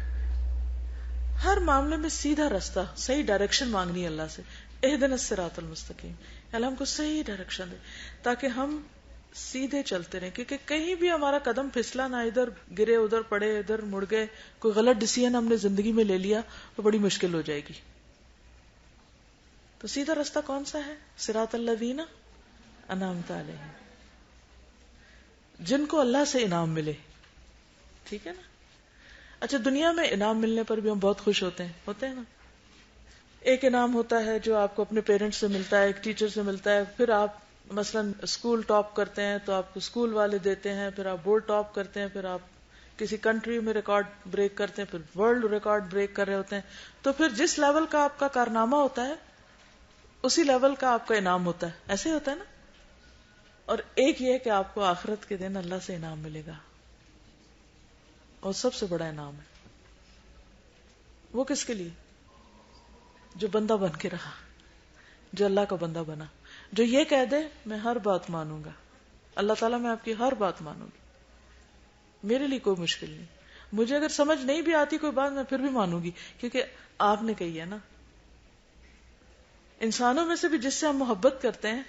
ہر معاملے میں سیدھا راستہ، صحیح ڈائریکشن مانگنی ہے اللہ سے. اہدنا الصراط المستقیم، اللہ ہم کو صحیح ڈائریکشن دے تاکہ ہم سیدھے چلتے رہیں، کیونکہ کہیں بھی ہمارا قدم پھسلا نہ، ادھر گرے ادھر پڑے ادھر مڑ گئے، کوئی غلط ڈیسیژن ہم نے زندگی میں لے لیا تو بڑی مشکل ہو جائے گی. تو سیدھا راستہ کون سا ہے؟ صراط الذین انعمت علیہم، جن کو اللہ سے انعام ملے. ٹھیک ہے نا؟ اچھا، دنیا میں انعام ملنے پر بھی ہم بہت خوش ہوتے ہیں نا. ایک انعام ہوتا ہے جو آپ کو اپنے پیرنٹس سے ملتا ہے، ایک ٹیچر سے ملتا ہے، پھر آپ مثلا اسکول ٹاپ کرتے ہیں تو آپ کو اسکول والے دیتے ہیں، پھر آپ بورڈ ٹاپ کرتے ہیں، پھر آپ کسی کنٹری میں ریکارڈ بریک کرتے ہیں، پھر ورلڈ ریکارڈ بریک کر رہے ہوتے ہیں. تو پھر جس لیول کا آپ کا کارنامہ ہوتا ہے اسی لیول کا آپ کا انعام ہوتا ہے. ایسے ہی ہوتا ہے نا. اور ایک یہ ہے کہ آپ کو آخرت کے دن اللہ سے انعام ملے گا، اور سب سے بڑا انعام ہے وہ کس کے لیے؟ جو بندہ بن کے رہا، جو اللہ کا بندہ بنا، جو یہ کہہ دے میں ہر بات مانوں گا، اللہ تعالیٰ میں آپ کی ہر بات مانوں گی، میرے لیے کوئی مشکل نہیں، مجھے اگر سمجھ نہیں بھی آتی کوئی بات میں پھر بھی مانوں گی، کیونکہ آپ نے کہی ہے نا. انسانوں میں سے بھی جس سے ہم محبت کرتے ہیں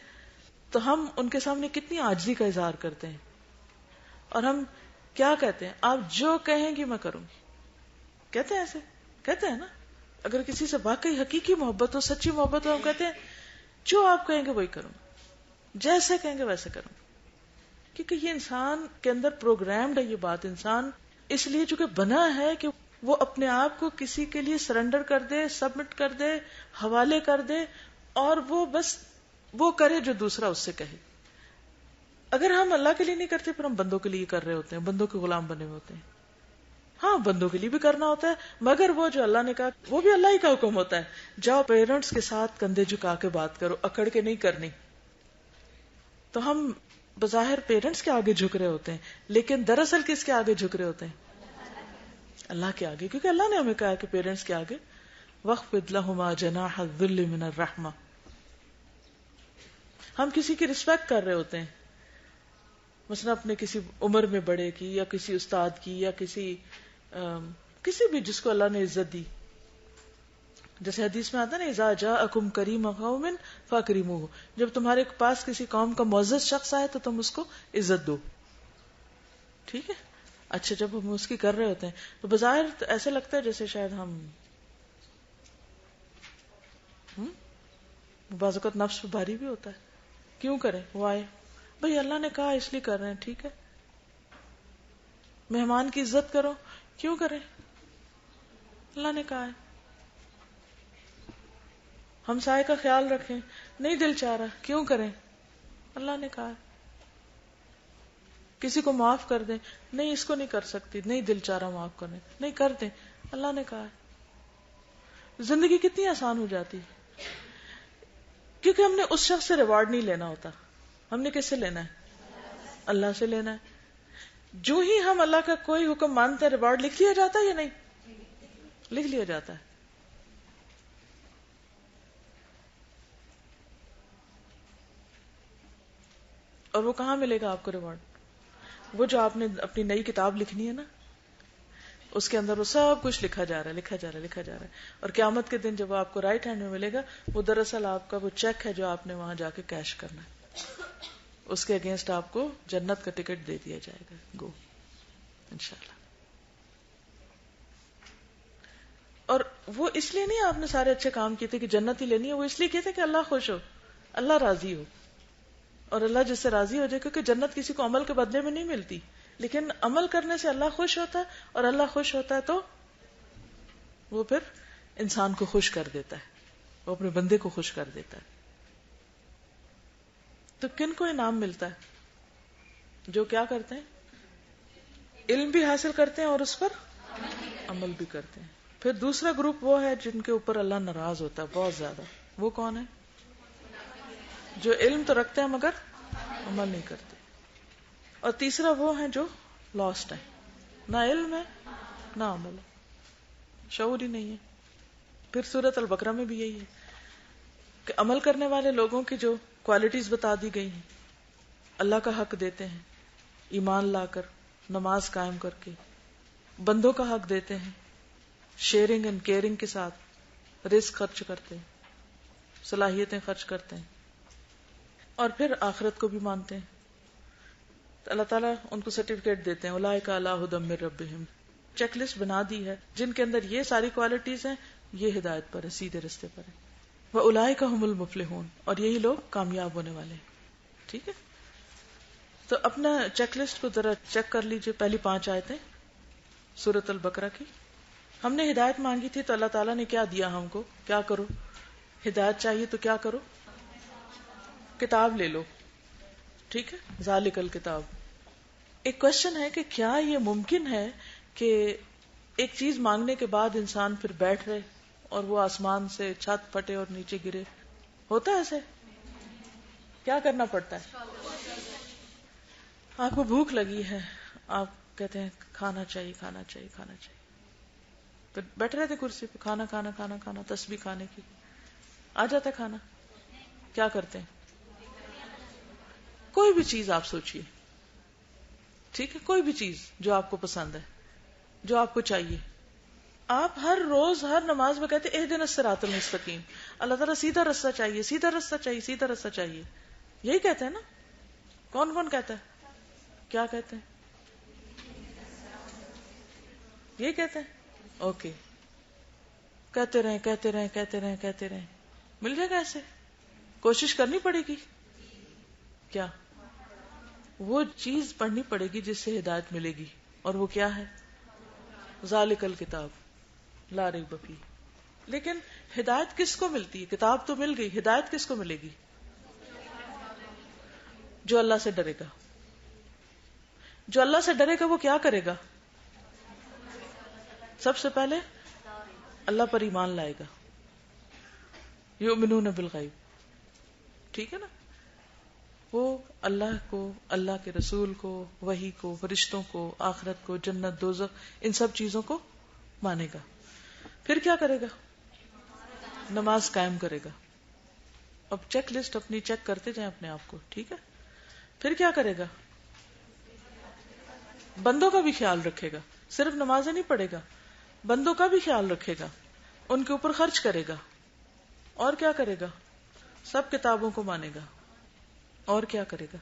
تو ہم ان کے سامنے کتنی عاجزی کا اظہار کرتے ہیں، اور ہم کیا کہتے ہیں؟ آپ جو کہیں گی میں کروں گی. کہتے ہیں ایسے؟ کہتے ہیں نا. اگر کسی سے واقعی حقیقی محبت ہو، سچی محبت ہو، ہم کہتے ہیں جو آپ کہیں گے وہی کروں گا، جیسے کہیں گے ویسے کروں گا. کیونکہ یہ انسان کے اندر پروگرامڈ ہے یہ بات. انسان اس لیے چونکہ بنا ہے کہ وہ اپنے آپ کو کسی کے لیے سرنڈر کر دے، سبمٹ کر دے، حوالے کر دے، اور وہ بس وہ کرے جو دوسرا اس سے کہے. اگر ہم اللہ کے لیے نہیں کرتے پھر ہم بندوں کے لیے کر رہے ہوتے ہیں، بندوں کے غلام بنے ہوئے ہوتے ہیں. ہاں، بندوں کے لیے بھی کرنا ہوتا ہے، مگر وہ جو اللہ نے کہا وہ بھی اللہ ہی کا حکم ہوتا ہے. جاؤ پیرنٹس کے ساتھ کندھے جھکا کے بات کرو، اکڑ کے نہیں کرنی. تو ہم بظاہر پیرنٹس کے آگے جھک رہے ہوتے ہیں، لیکن دراصل کس کے آگے جھک رہے ہوتے ہیں؟ اللہ کے آگے، کیونکہ اللہ نے ہمیں کہا کہ پیرنٹس کے آگے وَخْفِضْ لَهُمَا جَنَاحَ الذُّلِّ مِنَ الرَّحْمَةِ. ہم کسی کی رسپیکٹ کر رہے ہوتے ہیں، مثلا اپنے کسی عمر میں بڑے کی، یا کسی استاد کی، یا کسی بھی جس کو اللہ نے عزت دی. جیسے حدیث میں آتا ہے نا اذا جاءکم کریم قوم فاکرموہ، جب تمہارے پاس کسی قوم کا معزز شخص آئے تو تم اس کو عزت دو. ٹھیک ہے. اچھا، جب ہم اس کی کر رہے ہوتے ہیں تو بظاہر ایسے لگتا ہے جیسے شاید ہم بعض اوقات نفس پہ بھاری بھی ہوتا ہے. کیوں کریں؟ وائے بھئی اللہ نے کہا اس لیے کر رہے ہیں. ٹھیک ہے. مہمان کی عزت کرو، کیوں کریں؟ اللہ نے کہا ہے. ہمسائے کا خیال رکھیں، نہیں دل چاہ رہا، کیوں کریں؟ اللہ نے کہا ہے. کسی کو معاف کر دیں، نہیں اس کو نہیں کر سکتی، نہیں دل چاہ رہا معاف کرنے، نہیں کر دیں، اللہ نے کہا ہے. زندگی کتنی آسان ہو جاتی، کیونکہ ہم نے اس شخص سے ریوارڈ نہیں لینا ہوتا. ہم نے کس سے لینا ہے؟ اللہ سے لینا ہے. جو ہی ہم اللہ کا کوئی حکم مانتے ہیں ریوارڈ لکھ لیا جاتا ہے یا نہیں؟ لکھ لیا جاتا ہے. اور وہ کہاں ملے گا آپ کو ریوارڈ؟ وہ جو آپ نے اپنی نئی کتاب لکھنی ہے نا، اس کے اندر وہ سب کچھ لکھا جا رہا ہے، لکھا جا رہا ہے، لکھا جا رہا ہے. اور قیامت کے دن جب آپ کو رائٹ ہینڈ میں ملے گا، وہ دراصل آپ کا وہ چیک ہے جو آپ نے وہاں جا کے کیش کرنا ہے. اس کے اگینسٹ آپ کو جنت کا ٹکٹ دے دیا جائے گا. گو انشاءاللہ. اور وہ اس لیے نہیں آپ نے سارے اچھے کام کیے تھے کہ جنت ہی لینی ہے، وہ اس لیے کیے تھے کہ اللہ خوش ہو، اللہ راضی ہو. اور اللہ جس سے راضی ہو جائے، کیونکہ جنت کسی کو عمل کے بدلے میں نہیں ملتی، لیکن عمل کرنے سے اللہ خوش ہوتا ہے، اور اللہ خوش ہوتا ہے تو وہ پھر انسان کو خوش کر دیتا ہے، وہ اپنے بندے کو خوش کر دیتا ہے. تو کن کو انعام ملتا ہے؟ جو کیا کرتے ہیں؟ علم بھی حاصل کرتے ہیں اور اس پر عمل بھی کرتے ہیں. پھر دوسرا گروپ وہ ہے جن کے اوپر اللہ ناراض ہوتا ہے بہت زیادہ. وہ کون ہے؟ جو علم تو رکھتے ہیں مگر عمل نہیں کرتے. اور تیسرا وہ ہیں جو لاسٹ ہیں، نہ علم ہے نہ عمل ہے، شعور ہی نہیں ہے. پھر سورۃ البقرہ میں بھی یہی ہے کہ عمل کرنے والے لوگوں کی جو کوالٹیز بتا دی گئی ہیں، اللہ کا حق دیتے ہیں ایمان لا کر، نماز قائم کر کے، بندوں کا حق دیتے ہیں شیئرنگ اینڈ کیئرنگ کے ساتھ، رزق خرچ کرتے ہیں، صلاحیتیں خرچ کرتے ہیں، اور پھر آخرت کو بھی مانتے ہیں. تو اللہ تعالیٰ ان کو سرٹیفکیٹ دیتے ہیں اولئک علی ھدی من ربہم. چیک لسٹ بنا دی ہے جن کے اندر یہ ساری کوالٹیز ہیں، یہ ہدایت پر ہے، سیدھے رستے پر ہے. وَأُولَئِكَ هُمُ الْمُفْلِحُونَ، اور یہی لوگ کامیاب ہونے والے ہیں. ٹھیک ہے، تو اپنا چیک لسٹ کو ذرا چیک کر لیجئے. پہلی 5 آیتیں سورۃ البقرہ کی. ہم نے ہدایت مانگی تھی تو اللہ تعالیٰ نے کیا دیا ہم کو؟ کیا کرو؟ ہدایت چاہیے تو کیا کرو؟ کتاب لے لو. ٹھیک ہے، ذالک الکتاب. ایک کوشچن ہے کہ کیا یہ ممکن ہے کہ ایک چیز مانگنے کے بعد انسان پھر بیٹھ رہے اور وہ آسمان سے چھت پھٹے اور نیچے گرے؟ ہوتا ہے ایسے؟ کیا کرنا پڑتا ہے؟ آپ کو بھوک لگی ہے، آپ کہتے ہیں کھانا چاہیے کھانا چاہیے کھانا چاہیے، تو بیٹھے رہتے کرسی پہ، کھانا کھانا کھانا کھانا، تسبیح کھانے کی آ جاتا ہے کھانا. کیا کرتے ہیں؟ کوئی بھی چیز آپ سوچیے، ٹھیک ہے، کوئی بھی چیز جو آپ کو پسند ہے، جو آپ کو چاہیے. آپ ہر روز ہر نماز میں کہتے اہدنا الصراط المستقیم، اللہ تعالیٰ سیدھا رستہ چاہیے، سیدھا رستہ چاہیے، سیدھا رستہ چاہیے. یہی کہتے ہیں نا؟ کون کون کہتا ہے؟ کیا کہتے ہیں؟ یہی کہتے ہیں. اوکے، کہتے رہیں کہتے رہیں کہتے رہیں کہتے رہیں، مل جائے گا. ایسے کوشش کرنی پڑے گی. کیا؟ وہ چیز پڑھنی پڑے گی جس سے ہدایت ملے گی، اور وہ کیا ہے؟ ذالک الکتاب لا ریب فیہ. لیکن ہدایت کس کو ملتی ہے؟ کتاب تو مل گئی، ہدایت کس کو ملے گی؟ جو اللہ سے ڈرے گا. جو اللہ سے ڈرے گا وہ کیا کرے گا؟ سب سے پہلے اللہ پر ایمان لائے گا. یؤمنون بالغیب. ٹھیک ہے نا؟ وہ اللہ کو، اللہ کے رسول کو، وحی کو، فرشتوں کو، آخرت کو، جنت، دوزخ، ان سب چیزوں کو مانے گا. پھر کیا کرے گا؟ نماز قائم کرے گا. اب چیک لسٹ اپنی چیک کرتے جائیں اپنے آپ کو. ٹھیک ہے، پھر کیا کرے گا؟ بندوں کا بھی خیال رکھے گا. صرف نمازیں نہیں پڑھے گا، بندوں کا بھی خیال رکھے گا، ان کے اوپر خرچ کرے گا. اور کیا کرے گا؟ سب کتابوں کو مانے گا. اور کیا کرے گا؟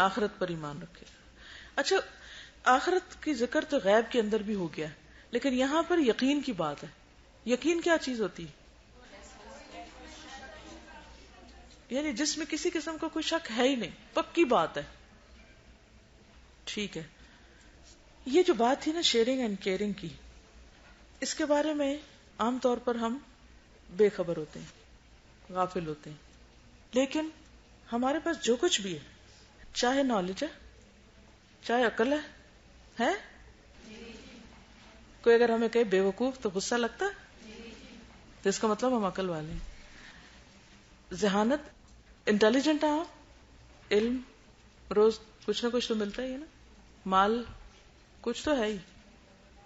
آخرت پر ایمان رکھے گا. اچھا، آخرت کی ذکر تو غیب کے اندر بھی ہو گیا، لیکن یہاں پر یقین کی بات ہے. یقین کیا چیز ہوتی ہے؟ یعنی جس میں کسی قسم کا کوئی شک ہے ہی نہیں، پکی بات ہے. ٹھیک ہے، یہ جو بات تھی نا شیئرنگ اینڈ کیئرنگ کی، اس کے بارے میں عام طور پر ہم بے خبر ہوتے ہیں، غافل ہوتے ہیں. لیکن ہمارے پاس جو کچھ بھی ہے، چاہے نالج ہے، چاہے عقل ہے کوئی اگر ہمیں کہے بے وقوف تو غصہ لگتا ہے، تو اس کا مطلب ہم عقل والے ہیں. ذہانت، انٹیلیجنٹ ہے، علم روز کچھ نہ کچھ تو ملتا ہی ہے نا، مال کچھ تو ہے ہی.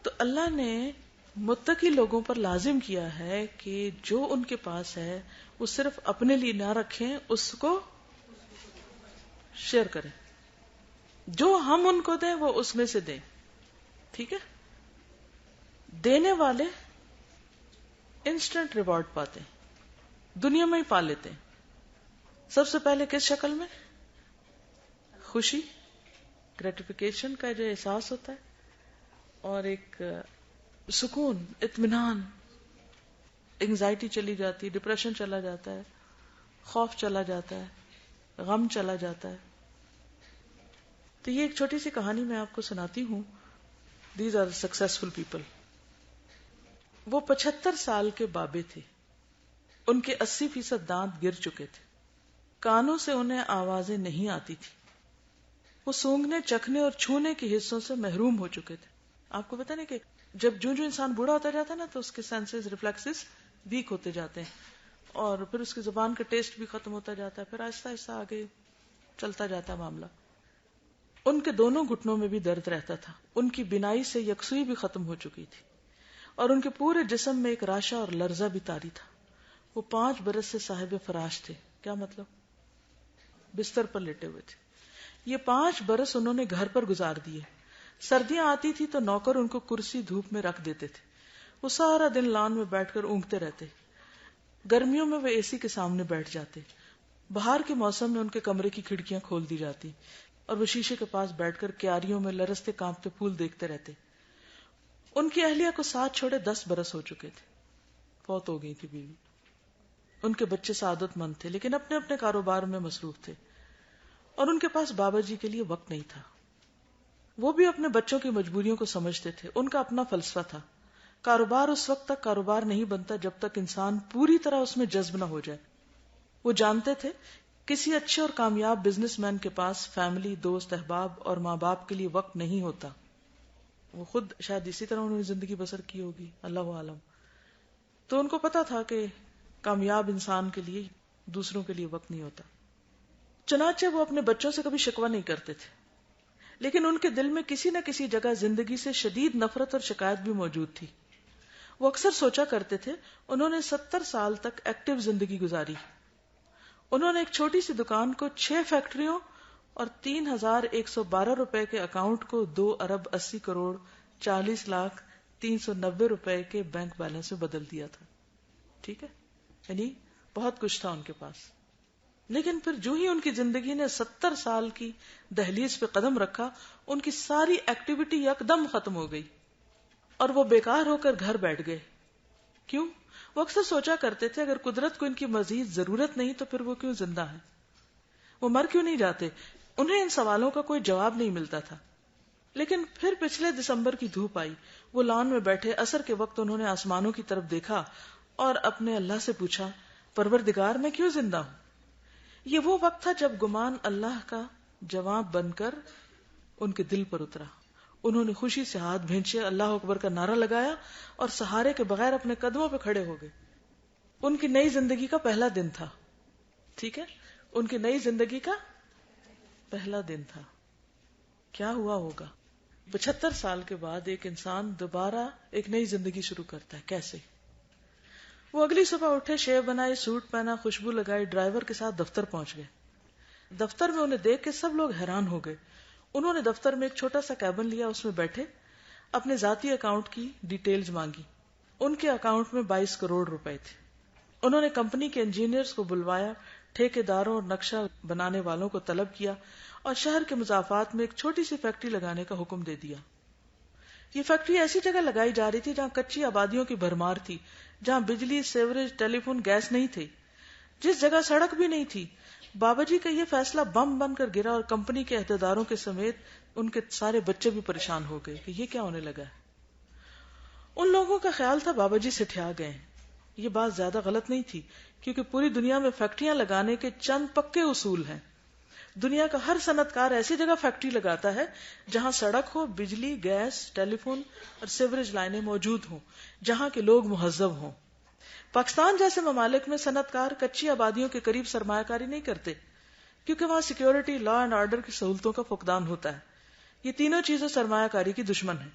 تو اللہ نے متقی لوگوں پر لازم کیا ہے کہ جو ان کے پاس ہے وہ صرف اپنے لیے نہ رکھیں، اس کو شیئر کریں. جو ہم ان کو دیں وہ اس میں سے دیں. ٹھیک ہے، دینے والے انسٹنٹ ریوارڈ پاتے ہیں، دنیا میں ہی پا لیتے ہیں. سب سے پہلے کس شکل میں؟ خوشی، گریٹیفیکیشن کا جو احساس ہوتا ہے، اور ایک سکون، اطمینان. انگزائٹی چلی جاتی، ڈپریشن چلا جاتا ہے، خوف چلا جاتا ہے، غم چلا جاتا ہے. تو یہ ایک چھوٹی سی کہانی میں آپ کو سناتی ہوں. These are successful people. وہ 75 سال کے بابے تھے، ان کے 80% دانت گر چکے تھے، کانوں سے انہیں آوازیں نہیں آتی تھی، وہ سونگھنے، چکھنے اور چھونے کے حصوں سے محروم ہو چکے تھے. آپ کو پتا نہیں کہ جب جو انسان بوڑھا ہوتا جاتا ہے نا تو اس کے سینسز، ریفلیکسز ویک ہوتے جاتے ہیں، اور پھر اس کی زبان کا ٹیسٹ بھی ختم ہوتا جاتا ہے، پھر آہستہ آہستہ آگے چلتا جاتا ہے معاملہ. ان کے دونوں گھٹنوں میں بھی درد رہتا تھا، ان کی بینائی سے یکسوئی بھی ختم ہو چکی تھی، اور ان کے پورے جسم میں ایک راشا اور لرزہ بھی طاری تھا. وہ 5 برس سے صاحب فراش تھے. کیا مطلب؟ بستر پر لیٹے ہوئے تھے. یہ 5 برس انہوں نے گھر پر گزار دیے. سردیاں آتی تھی تو نوکر ان کو کرسی دھوپ میں رکھ دیتے تھے، وہ سارا دن لان میں بیٹھ کر اونگتے رہتے. گرمیوں میں وہ اے سی کے سامنے بیٹھ جاتے. باہر کے موسم میں ان کے کمرے کی کھڑکیاں کھول دی جاتی اور وہ شیشے کے پاس بیٹھ کر کیاریوں میں لرزتے کانپتے پھول دیکھتے رہتے. ان کی اہلیہ کو ساتھ چھوڑے 10 برس ہو چکے تھے، فوت ہو گئی تھی بیوی. ان کے بچے سعادت مند تھے لیکن اپنے اپنے کاروبار میں مصروف تھے، اور ان کے پاس بابا جی کے لیے وقت نہیں تھا. وہ بھی اپنے بچوں کی مجبوریوں کو سمجھتے تھے. ان کا اپنا فلسفہ تھا، کاروبار اس وقت تک کاروبار نہیں بنتا جب تک انسان پوری طرح اس میں جذب نہ ہو جائے. وہ جانتے تھے کسی اچھے اور کامیاب بزنس مین کے پاس فیملی، دوست، احباب اور ماں باپ کے لیے وقت نہیں ہوتا. وہ خود شاید اسی طرح انہوں نے زندگی بسر کی ہوگی، اللہ عالم. تو ان کو پتا تھا کہ کامیاب انسان کے لیے دوسروں کے لیے وقت نہیں ہوتا. چنانچہ وہ اپنے بچوں سے کبھی شکوہ نہیں کرتے تھے، لیکن ان کے دل میں کسی نہ کسی جگہ زندگی سے شدید نفرت اور شکایت بھی موجود تھی. وہ اکثر سوچا کرتے تھے انہوں نے 70 سال تک ایکٹیو زندگی گزاری. انہوں نے ایک چھوٹی سی دکان کو 6 فیکٹریوں اور 3,112 روپے کے اکاؤنٹ کو 2 ارب 80 کروڑ 40 لاکھ 390 روپے کے بینک بیلنس میں بدل دیا تھا. ٹھیک ہے، یعنی بہت کچھ تھا ان کے پاس. لیکن پھر جو ہی ان کی زندگی نے 70 سال کی دہلیز پہ قدم رکھا، ان کی ساری ایکٹیویٹی یکدم ختم ہو گئی اور وہ بیکار ہو کر گھر بیٹھ گئے. کیوں؟ وہ اکثر سوچا کرتے تھے اگر قدرت کو ان کی مزید ضرورت نہیں تو پھر وہ کیوں زندہ ہے، وہ مر کیوں نہیں جاتے. انہیں ان سوالوں کا کوئی جواب نہیں ملتا تھا. لیکن پھر پچھلے دسمبر کی دھوپ آئی، وہ لان میں بیٹھے عصر کے وقت انہوں نے آسمانوں کی طرف دیکھا اور اپنے اللہ سے پوچھا، پروردگار میں کیوں زندہ ہوں؟ یہ وہ وقت تھا جب گمان اللہ کا جواب بن کر ان کے دل پر اترا. انہوں نے خوشی سے ہاتھ بھینچے، اللہ اکبر کا نعرہ لگایا اور سہارے کے بغیر اپنے قدموں پہ کھڑے ہو گئے. ان کی نئی زندگی کا پہلا دن تھا. ٹھیک ہے، ان کی نئی زندگی کا پہلا دن تھا. کیا ہوا ہوگا 75 سال کے بعد ایک انسان دوبارہ ایک نئی زندگی شروع کرتا ہے؟ کیسے؟ وہ اگلی صبح اٹھے، شیو بنائے، سوٹ پہنا، خوشبو لگائی، ڈرائیور کے ساتھ دفتر پہنچ گئے. دفتر میں انہیں دیکھ کے سب لوگ حیران ہو گئے. انہوں نے دفتر میں ایک چھوٹا سا کیبن لیا، اس میں بیٹھے اپنے ذاتی اکاؤنٹ کی ڈیٹیلز مانگی. ان کے اکاؤنٹ میں 22 کروڑ روپے تھے. انہوں نے کمپنی کے انجینئرز کو بلوایا، ٹھیکیداروں اور نقشہ بنانے والوں کو طلب کیا اور شہر کے مضافات میں ایک چھوٹی سی فیکٹری لگانے کا حکم دے دیا. یہ فیکٹری ایسی جگہ لگائی جا رہی تھی جہاں کچی آبادیوں کی بھرمار تھی، جہاں بجلی، سیوریج، ٹیلی فون، گیس نہیں تھی، جس جگہ سڑک بھی نہیں تھی. بابا جی کا یہ فیصلہ بم بن کر گرا اور کمپنی کے عہدیداروں کے سمیت ان کے سارے بچے بھی پریشان ہو گئے کہ یہ کیا ہونے لگا ہے. ان لوگوں کا خیال تھا بابا جی سٹھیا گئے. یہ بات زیادہ غلط نہیں تھی کیونکہ پوری دنیا میں فیکٹریاں لگانے کے چند پکے اصول ہیں. دنیا کا ہر صنعت کار ایسی جگہ فیکٹری لگاتا ہے جہاں سڑک ہو، بجلی، گیس، ٹیلی فون اور سیوریج لائنیں موجود ہوں، جہاں کے لوگ مہذب ہوں. پاکستان جیسے ممالک میں صنعت کار کچی آبادیوں کے قریب سرمایہ کاری نہیں کرتے کیونکہ وہاں سیکیورٹی، لا اینڈ آرڈر کی سہولتوں کا فقدان ہوتا ہے. یہ تینوں چیزیں سرمایہ کاری کی دشمن ہیں.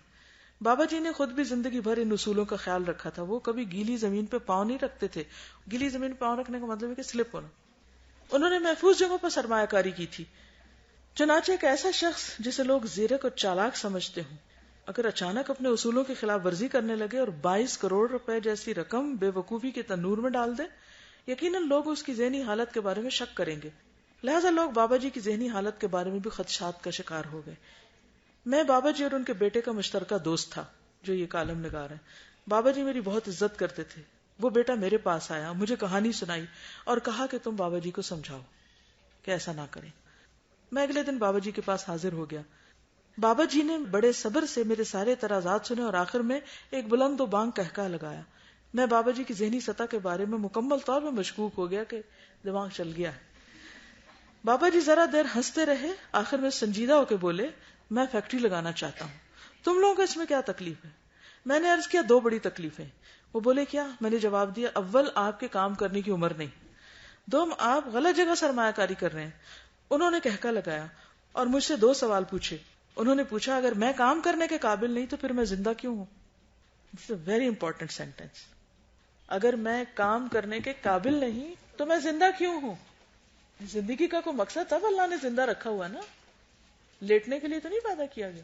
بابا جی نے خود بھی زندگی بھر ان اصولوں کا خیال رکھا تھا. وہ کبھی گیلی زمین پہ پاؤں نہیں رکھتے تھے. گیلی زمین پہ پاؤں رکھنے کا مطلب ہے کہ سلپ ہونا. انہوں نے محفوظ جگہوں پر سرمایہ کاری کی تھی. چنانچہ ایک ایسا شخص جسے لوگ زیرک اور چالاک سمجھتے ہوں اگر اچانک اپنے اصولوں کی خلاف ورزی کرنے لگے اور 22 کروڑ روپے جیسی رقم بے وقوفی کے تنور میں ڈال دے، یقیناً لوگ اس کی ذہنی حالت کے بارے میں شک کریں گے. لہٰذا لوگ بابا جی کی ذہنی حالت کے بارے میں بھی خدشات کا شکار ہو گئے. میں بابا جی اور ان کے بیٹے کا مشترکہ دوست تھا جو یہ کالم نگار ہے. بابا جی میری بہت عزت کرتے تھے. وہ بیٹا میرے پاس آیا، مجھے کہانی سنائی اور کہا کہ تم بابا جی کو سمجھاؤ کہ ایسا نہ کریں. میں اگلے دن بابا جی کے پاس حاضر ہو گیا. بابا جی نے بڑے صبر سے میرے سارے اعتراضات سنے اور آخر میں ایک بلند و بانگ کہکا لگایا. میں بابا جی کی ذہنی سطح کے بارے میں مکمل طور پر مشکوک ہو گیا کہ دماغ چل گیا ہے. بابا جی ذرا دیر ہنستے رہے، آخر میں سنجیدہ ہو کے بولے، میں فیکٹری لگانا چاہتا ہوں، تم لوگوں کو اس میں کیا تکلیف ہے؟ میں نے عرض کیا 2 بڑی تکلیفیں. وہ بولے کیا؟ میں نے جواب دیا اول آپ کے کام کرنے کی عمر نہیں، دوم آپ غلط جگہ سرمایہ کاری کر رہے ہیں. انہوں نے کہکا لگایا اور مجھ سے 2 سوال پوچھے. انہوں نے پوچھا اگر میں کام کرنے کے قابل نہیں تو پھر میں زندہ کیوں ہوں؟ It's a very important sentence. اگر میں کام کرنے کے قابل نہیں تو میں زندہ کیوں ہوں؟ زندگی کا کوئی مقصد تب اللہ نے زندہ رکھا ہوا نا، لیٹنے کے لیے تو نہیں پیدا کیا گیا.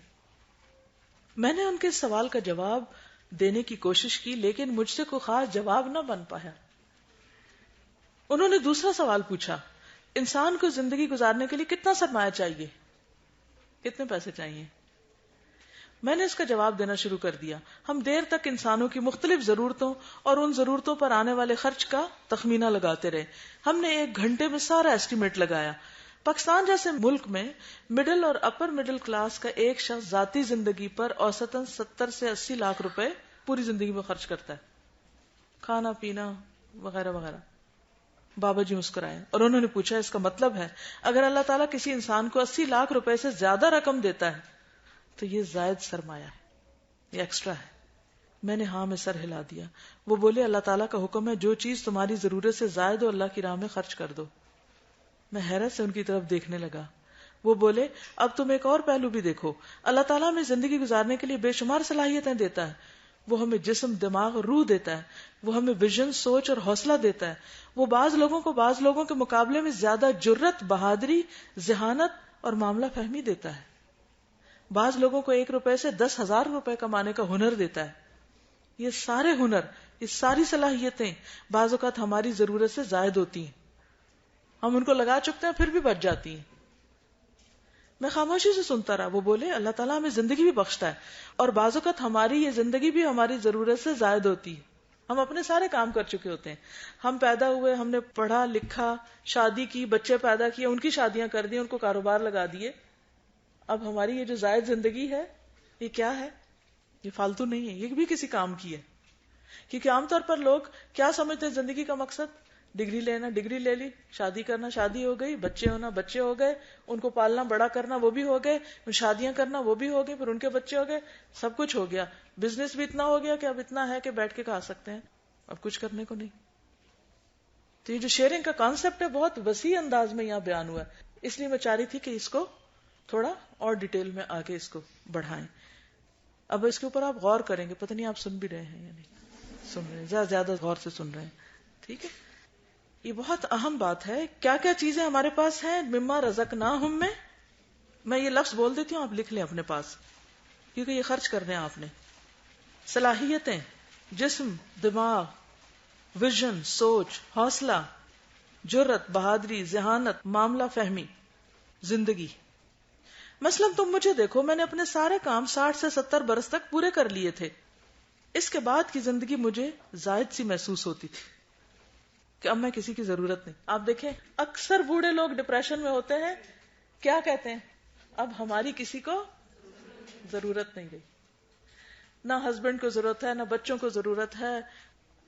میں نے ان کے سوال کا جواب دینے کی کوشش کی لیکن مجھ سے کوئی خاص جواب نہ بن پایا. انہوں نے دوسرا سوال پوچھا انسان کو زندگی گزارنے کے لیے کتنا سرمایہ چاہیے، کتنے پیسے چاہیے؟ میں نے اس کا جواب دینا شروع کر دیا. ہم دیر تک انسانوں کی مختلف ضرورتوں اور ان ضرورتوں پر آنے والے خرچ کا تخمینہ لگاتے رہے. ہم نے 1 گھنٹے میں سارا ایسٹیمیٹ لگایا. پاکستان جیسے ملک میں مڈل اور اپر مڈل کلاس کا ایک شخص ذاتی زندگی پر اوسطاً 70 سے 80 لاکھ روپے پوری زندگی میں خرچ کرتا ہے، کھانا پینا وغیرہ وغیرہ. بابا جی مسکرائے اور انہوں نے پوچھا اس کا مطلب ہے اگر اللہ تعالیٰ کسی انسان کو 80 لاکھ روپے سے زیادہ رقم دیتا ہے تو یہ زائد سرمایہ ہے، یہ ایکسٹرا ہے. میں نے ہاں میں سر ہلا دیا. وہ بولے اللہ تعالیٰ کا حکم ہے جو چیز تمہاری ضرورت سے زائد ہو اللہ کی راہ میں خرچ کر دو. میں حیرت سے ان کی طرف دیکھنے لگا. وہ بولے اب تم ایک اور پہلو بھی دیکھو، اللہ تعالیٰ ہمیں زندگی گزارنے کے لیے بے شمار صلاحیتیں دیتا ہے. وہ ہمیں جسم، دماغ اور روح دیتا ہے. وہ ہمیں ویژن، سوچ اور حوصلہ دیتا ہے. وہ بعض لوگوں کو بعض لوگوں کے مقابلے میں زیادہ جرت، بہادری، ذہانت اور معاملہ فہمی دیتا ہے. بعض لوگوں کو 1 روپے سے 10,000 روپے کمانے کا ہنر دیتا ہے. یہ سارے ہنر، یہ ساری صلاحیتیں بعض اوقات ہماری ضرورت سے زائد ہوتی ہیں، ہم ان کو لگا چکتے ہیں پھر بھی بچ جاتی ہیں. میں خاموشی سے سنتا رہا. وہ بولے اللہ تعالیٰ ہمیں زندگی بھی بخشتا ہے اور بعض اوقات ہماری یہ زندگی بھی ہماری ضرورت سے زائد ہوتی ہے. ہم اپنے سارے کام کر چکے ہوتے ہیں، ہم پیدا ہوئے، ہم نے پڑھا لکھا، شادی کی، بچے پیدا کیے، ان کی شادیاں کر دی، ان کو کاروبار لگا دیے. اب ہماری یہ جو زائد زندگی ہے یہ کیا ہے؟ یہ فالتو نہیں ہے، یہ بھی کسی کام کی ہے. کیونکہ عام طور پر لوگ کیا سمجھتے ہیں زندگی کا مقصد؟ ڈگری لینا، ڈگری لے لی، شادی کرنا، شادی ہو گئی، بچے ہونا، بچے ہو گئے، ان کو پالنا بڑا کرنا، وہ بھی ہو گئے، شادیاں کرنا، وہ بھی ہو گئے، پھر ان کے بچے ہو گئے، سب کچھ ہو گیا. بزنس بھی اتنا ہو گیا کہ اب اتنا ہے کہ بیٹھ کے کھا سکتے ہیں، اب کچھ کرنے کو نہیں. تو یہ جو شیئرنگ کا کانسیپٹ ہے بہت وسیع انداز میں یہاں بیان ہوا ہے. اس لیے میں چاہ رہی تھی کہ اس کو تھوڑا اور ڈیٹیل میں آگے اس کو بڑھائیں. اب اس کے اوپر آپ غور کریں گے، پتہ نہیں آپ سن بھی رہے ہیں یا نہیں سن رہے ہیں، زیادہ غور سے سن رہے ہیں. ٹھیک ہے، یہ بہت اہم بات ہے. کیا کیا چیزیں ہمارے پاس ہیں؟ مما رزقناہم میں یہ لفظ بول دیتی ہوں، آپ لکھ لیں اپنے پاس کیونکہ یہ خرچ کرنے ہیں آپ نے. صلاحیتیں، جسم، دماغ، ویژن، سوچ، حوصلہ، جرت، بہادری، ذہانت، معاملہ فہمی، زندگی. مثلا تم مجھے دیکھو، میں نے اپنے سارے کام 60 سے 70 برس تک پورے کر لیے تھے. اس کے بعد کی زندگی مجھے زائد سی محسوس ہوتی تھی کہ اب میں کسی کی ضرورت نہیں. آپ دیکھیں اکثر بوڑھے لوگ ڈپریشن میں ہوتے ہیں، کیا کہتے ہیں؟ اب ہماری کسی کو ضرورت نہیں رہی. نہ ہسبینڈ کو ضرورت ہے، نہ بچوں کو ضرورت ہے،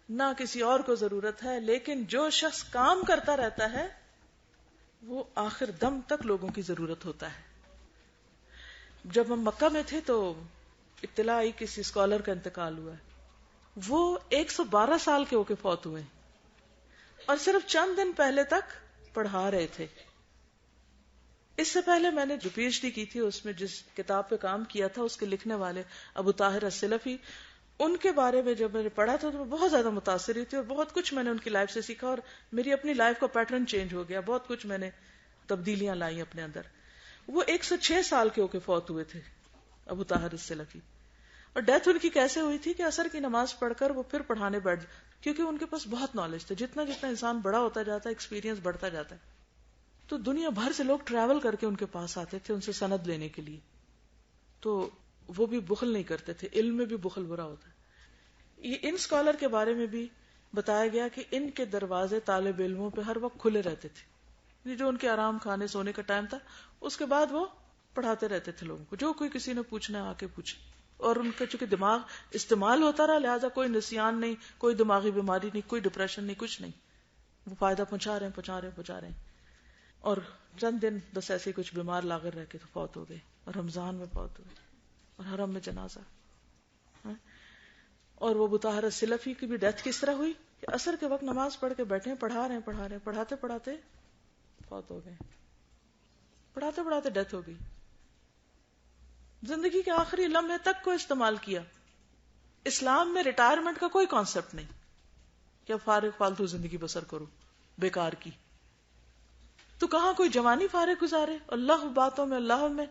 نہ کسی اور کو ضرورت ہے. لیکن جو شخص کام کرتا رہتا ہے وہ آخر دم تک لوگوں کی ضرورت ہوتا ہے. جب ہم مکہ میں تھے تو اطلاع آئی کسی اسکالر کا انتقال ہوا ہے. وہ 112 سال کے ہو کے فوت ہوئے اور صرف چند دن پہلے تک پڑھا رہے تھے. اس سے پہلے میں نے جو پی ایچ ڈی کی تھی اس میں جس کتاب پہ کام کیا تھا اس کے لکھنے والے ابو طاہر السلفی، ان کے بارے میں جب میں نے پڑھا تھا تو میں بہت زیادہ متاثر ہوئی تھی اور بہت کچھ میں نے ان کی لائف سے سیکھا اور میری اپنی لائف کا پیٹرن چینج ہو گیا. بہت کچھ میں نے تبدیلیاں لائی اپنے اندر. وہ 106 سال کے ہو کے فوت ہوئے تھے ابو طاہر السلفی. اور ڈیتھ ان کی کیسے ہوئی تھی کہ عصر کی نماز پڑھ کر وہ پھر پڑھانے بیٹھ، کیونکہ ان کے پاس بہت نالج تھا. جتنا جتنا انسان بڑا ہوتا جاتا ہے ایکسپیرینس بڑھتا جاتا ہے. تو دنیا بھر سے لوگ ٹریول کر کے ان کے پاس آتے تھے ان سے سند لینے کے لیے. تو وہ بھی بخل نہیں کرتے تھے، علم میں بھی بخل برا ہوتا ہے. یہ ان اسکالر کے بارے میں بھی بتایا گیا کہ ان کے دروازے طالب علموں پہ ہر وقت کھلے رہتے تھے. جو ان کے آرام کھانے سونے کا ٹائم تھا اس کے بعد وہ پڑھاتے رہتے تھے لوگوں کو، جو کوئی کسی نے پوچھنا آ کے پوچھے. اور ان کا چونکہ دماغ استعمال ہوتا رہا لہٰذا کوئی نسیان نہیں، کوئی دماغی بیماری نہیں، کوئی ڈپریشن نہیں، کچھ نہیں. وہ فائدہ پہنچا رہے ہیں. اور چند دن بس ایسے کچھ بیمار لاغر رہ کے تو فوت ہو گئے اور رمضان میں فوت ہوئے اور حرم میں جنازہ. اور وہ ابو طاہر السلفی کی بھی ڈیتھ کس طرح ہوئی کہ عصر کے وقت نماز پڑھ کے بیٹھے پڑھا رہے ہیں پڑھاتے پڑھاتے فوت ہو گئے، پڑھاتے پڑھاتے ڈیتھ ہو گئی. زندگی کے آخری لمحے تک کو استعمال کیا. اسلام میں ریٹائرمنٹ کا کوئی کانسیپٹ نہیں کہ اب فارغ فالتو زندگی بسر کرو بیکار کی. تو کہاں کوئی جوانی فارغ گزارے اللہ باتوں میں اللہ میں،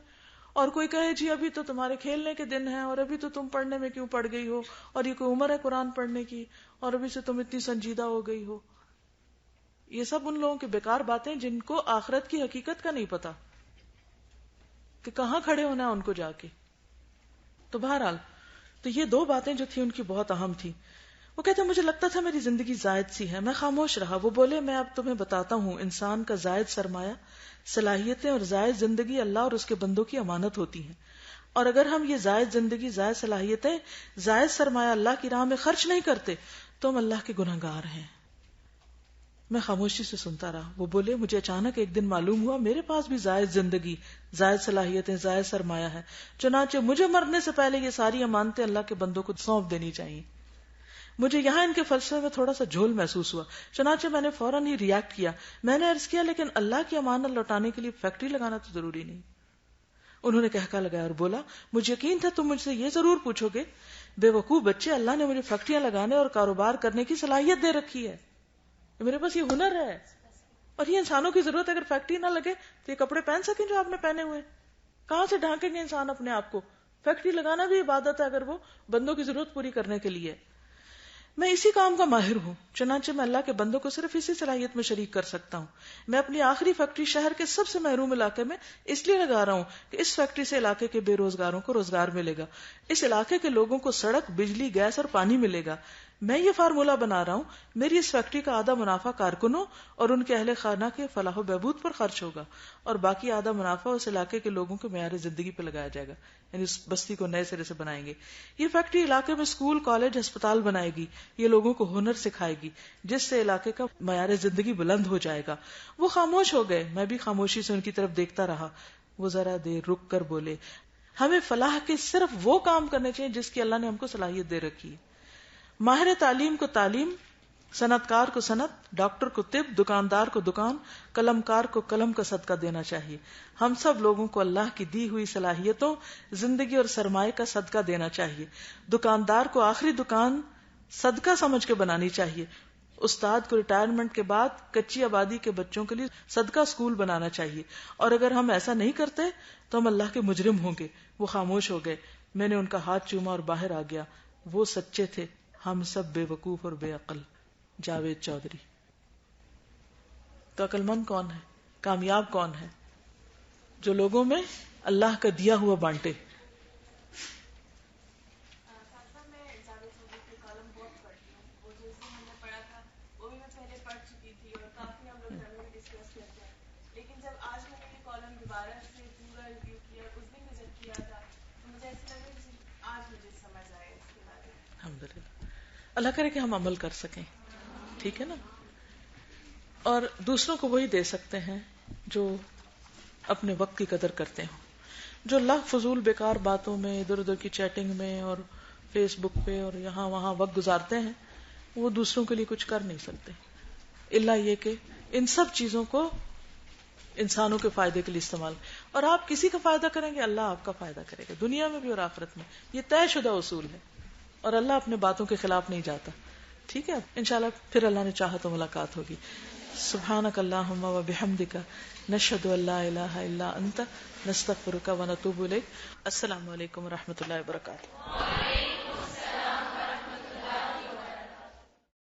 اور کوئی کہے جی ابھی تو تمہارے کھیلنے کے دن ہیں اور ابھی تو تم پڑھنے میں کیوں پڑ گئی ہو، اور یہ کوئی عمر ہے قرآن پڑھنے کی، اور ابھی سے تم اتنی سنجیدہ ہو گئی ہو. یہ سب ان لوگوں کی بیکار باتیں جن کو آخرت کی حقیقت کا نہیں پتا کہ کہاں کھڑے ہونا ہے ان کو جا کے. تو بہرحال تو یہ دو باتیں جو تھی ان کی بہت اہم تھی. وہ کہتے مجھے لگتا تھا میری زندگی زائد سی ہے، میں خاموش رہا. وہ بولے میں اب تمہیں بتاتا ہوں، انسان کا زائد سرمایہ صلاحیتیں اور زائد زندگی اللہ اور اس کے بندوں کی امانت ہوتی ہیں، اور اگر ہم یہ زائد زندگی، زائد صلاحیتیں، زائد سرمایہ اللہ کی راہ میں خرچ نہیں کرتے تو ہم اللہ کے گنہگار ہیں. میں خاموشی سے سنتا رہا. وہ بولے مجھے اچانک ایک دن معلوم ہوا میرے پاس بھی زائد زندگی، زائد صلاحیتیں، زائد سرمایہ ہے، چنانچہ مجھے مرنے سے پہلے یہ ساری امانتیں اللہ کے بندوں کو سونپ دینی چاہیے. مجھے یہاں ان کے فلسفے میں تھوڑا سا جھول محسوس ہوا، چنانچہ میں نے فوراً ہی ریاکٹ کیا. میں نے عرض کیا لیکن اللہ کی امانت لوٹانے کے لیے فیکٹری لگانا تو ضروری نہیں. انہوں نے کہکا لگایا اور بولا مجھے یقین تھا تم مجھ سے یہ ضرور پوچھو گے، بے وقوف بچے، اللہ نے مجھے فیکٹریاں لگانے اور کاروبار کرنے کی صلاحیت دے رکھی ہے، میرے پاس یہ ہنر ہے، اور یہ انسانوں کی ضرورت ہے. اگر فیکٹری نہ لگے تو یہ کپڑے پہن سکیں جو آپ نے پہنے ہوئے؟ کہاں سے ڈھانکیں گے انسان اپنے آپ کو؟ فیکٹری لگانا بھی عبادت ہے اگر وہ بندوں کی ضرورت پوری کرنے کے لیے. میں اسی کام کا ماہر ہوں، چنانچہ میں اللہ کے بندوں کو صرف اسی صلاحیت میں شریک کر سکتا ہوں. میں اپنی آخری فیکٹری شہر کے سب سے محروم علاقے میں اس لیے لگا رہا ہوں کہ اس فیکٹری سے علاقے کے بے روزگاروں کو روزگار ملے گا، اس علاقے کے لوگوں کو سڑک، بجلی، گیس اور پانی ملے گا. میں یہ فارمولہ بنا رہا ہوں، میری اس فیکٹری کا آدھا منافع کارکنوں اور ان کے اہل خانہ کے فلاح و بہبود پر خرچ ہوگا، اور باقی آدھا منافع اس علاقے کے لوگوں کے معیار زندگی پہ لگایا جائے گا، یعنی اس بستی کو نئے سرے سے بنائیں گے. یہ فیکٹری علاقے میں اسکول، کالج، ہسپتال بنائے گی، یہ لوگوں کو ہنر سکھائے گی جس سے علاقے کا معیار زندگی بلند ہو جائے گا. وہ خاموش ہو گئے، میں بھی خاموشی سے ان کی طرف دیکھتا رہا. وہ ذرا دیر رک کر بولے ہمیں فلاح کے صرف وہ کام کرنے چاہیے جس کی اللہ نے ہم کو صلاحیت دے رکھی ہے. ماہر تعلیم کو تعلیم، صنعت کار کو صنعت، ڈاکٹر کو طب، دکاندار کو دکان، قلم کار کو قلم کا صدقہ دینا چاہیے. ہم سب لوگوں کو اللہ کی دی ہوئی صلاحیتوں، زندگی اور سرمایہ کا صدقہ دینا چاہیے. دکاندار کو آخری دکان صدقہ سمجھ کے بنانی چاہیے. استاد کو ریٹائرمنٹ کے بعد کچی آبادی کے بچوں کے لیے صدقہ اسکول بنانا چاہیے. اور اگر ہم ایسا نہیں کرتے تو ہم اللہ کے مجرم ہوں گے. وہ خاموش ہو گئے. میں نے ان کا ہاتھ چوما اور باہر آ گیا. وہ سچے تھے، ہم سب بے وقوف اور بے عقل. جاوید چودھری. تو عقل مند کون ہے، کامیاب کون ہے؟ جو لوگوں میں اللہ کا دیا ہوا بانٹے. اللہ کرے کہ ہم عمل کر سکیں، ٹھیک ہے نا. اور دوسروں کو وہی دے سکتے ہیں جو اپنے وقت کی قدر کرتے ہوں. جو فضول بیکار باتوں میں، ادھر ادھر کی چیٹنگ میں اور فیس بک پہ اور یہاں وہاں وقت گزارتے ہیں، وہ دوسروں کے لیے کچھ کر نہیں سکتے، الا یہ کہ ان سب چیزوں کو انسانوں کے فائدے کے لیے استعمال. اور آپ کسی کا فائدہ کریں گے، اللہ آپ کا فائدہ کرے گا، دنیا میں بھی اور آخرت میں. یہ طے شدہ اصول ہے، اور اللہ اپنے باتوں کے خلاف نہیں جاتا. ٹھیک ہے، انشاءاللہ پھر اللہ نے چاہا تو ملاقات ہوگی. سبحانک اللہم و بحمدک، نشہد ان لا الہ الا انت، نستغفرک و نتوب الیک. السلام علیکم و رحمۃ اللہ وبرکاتہ.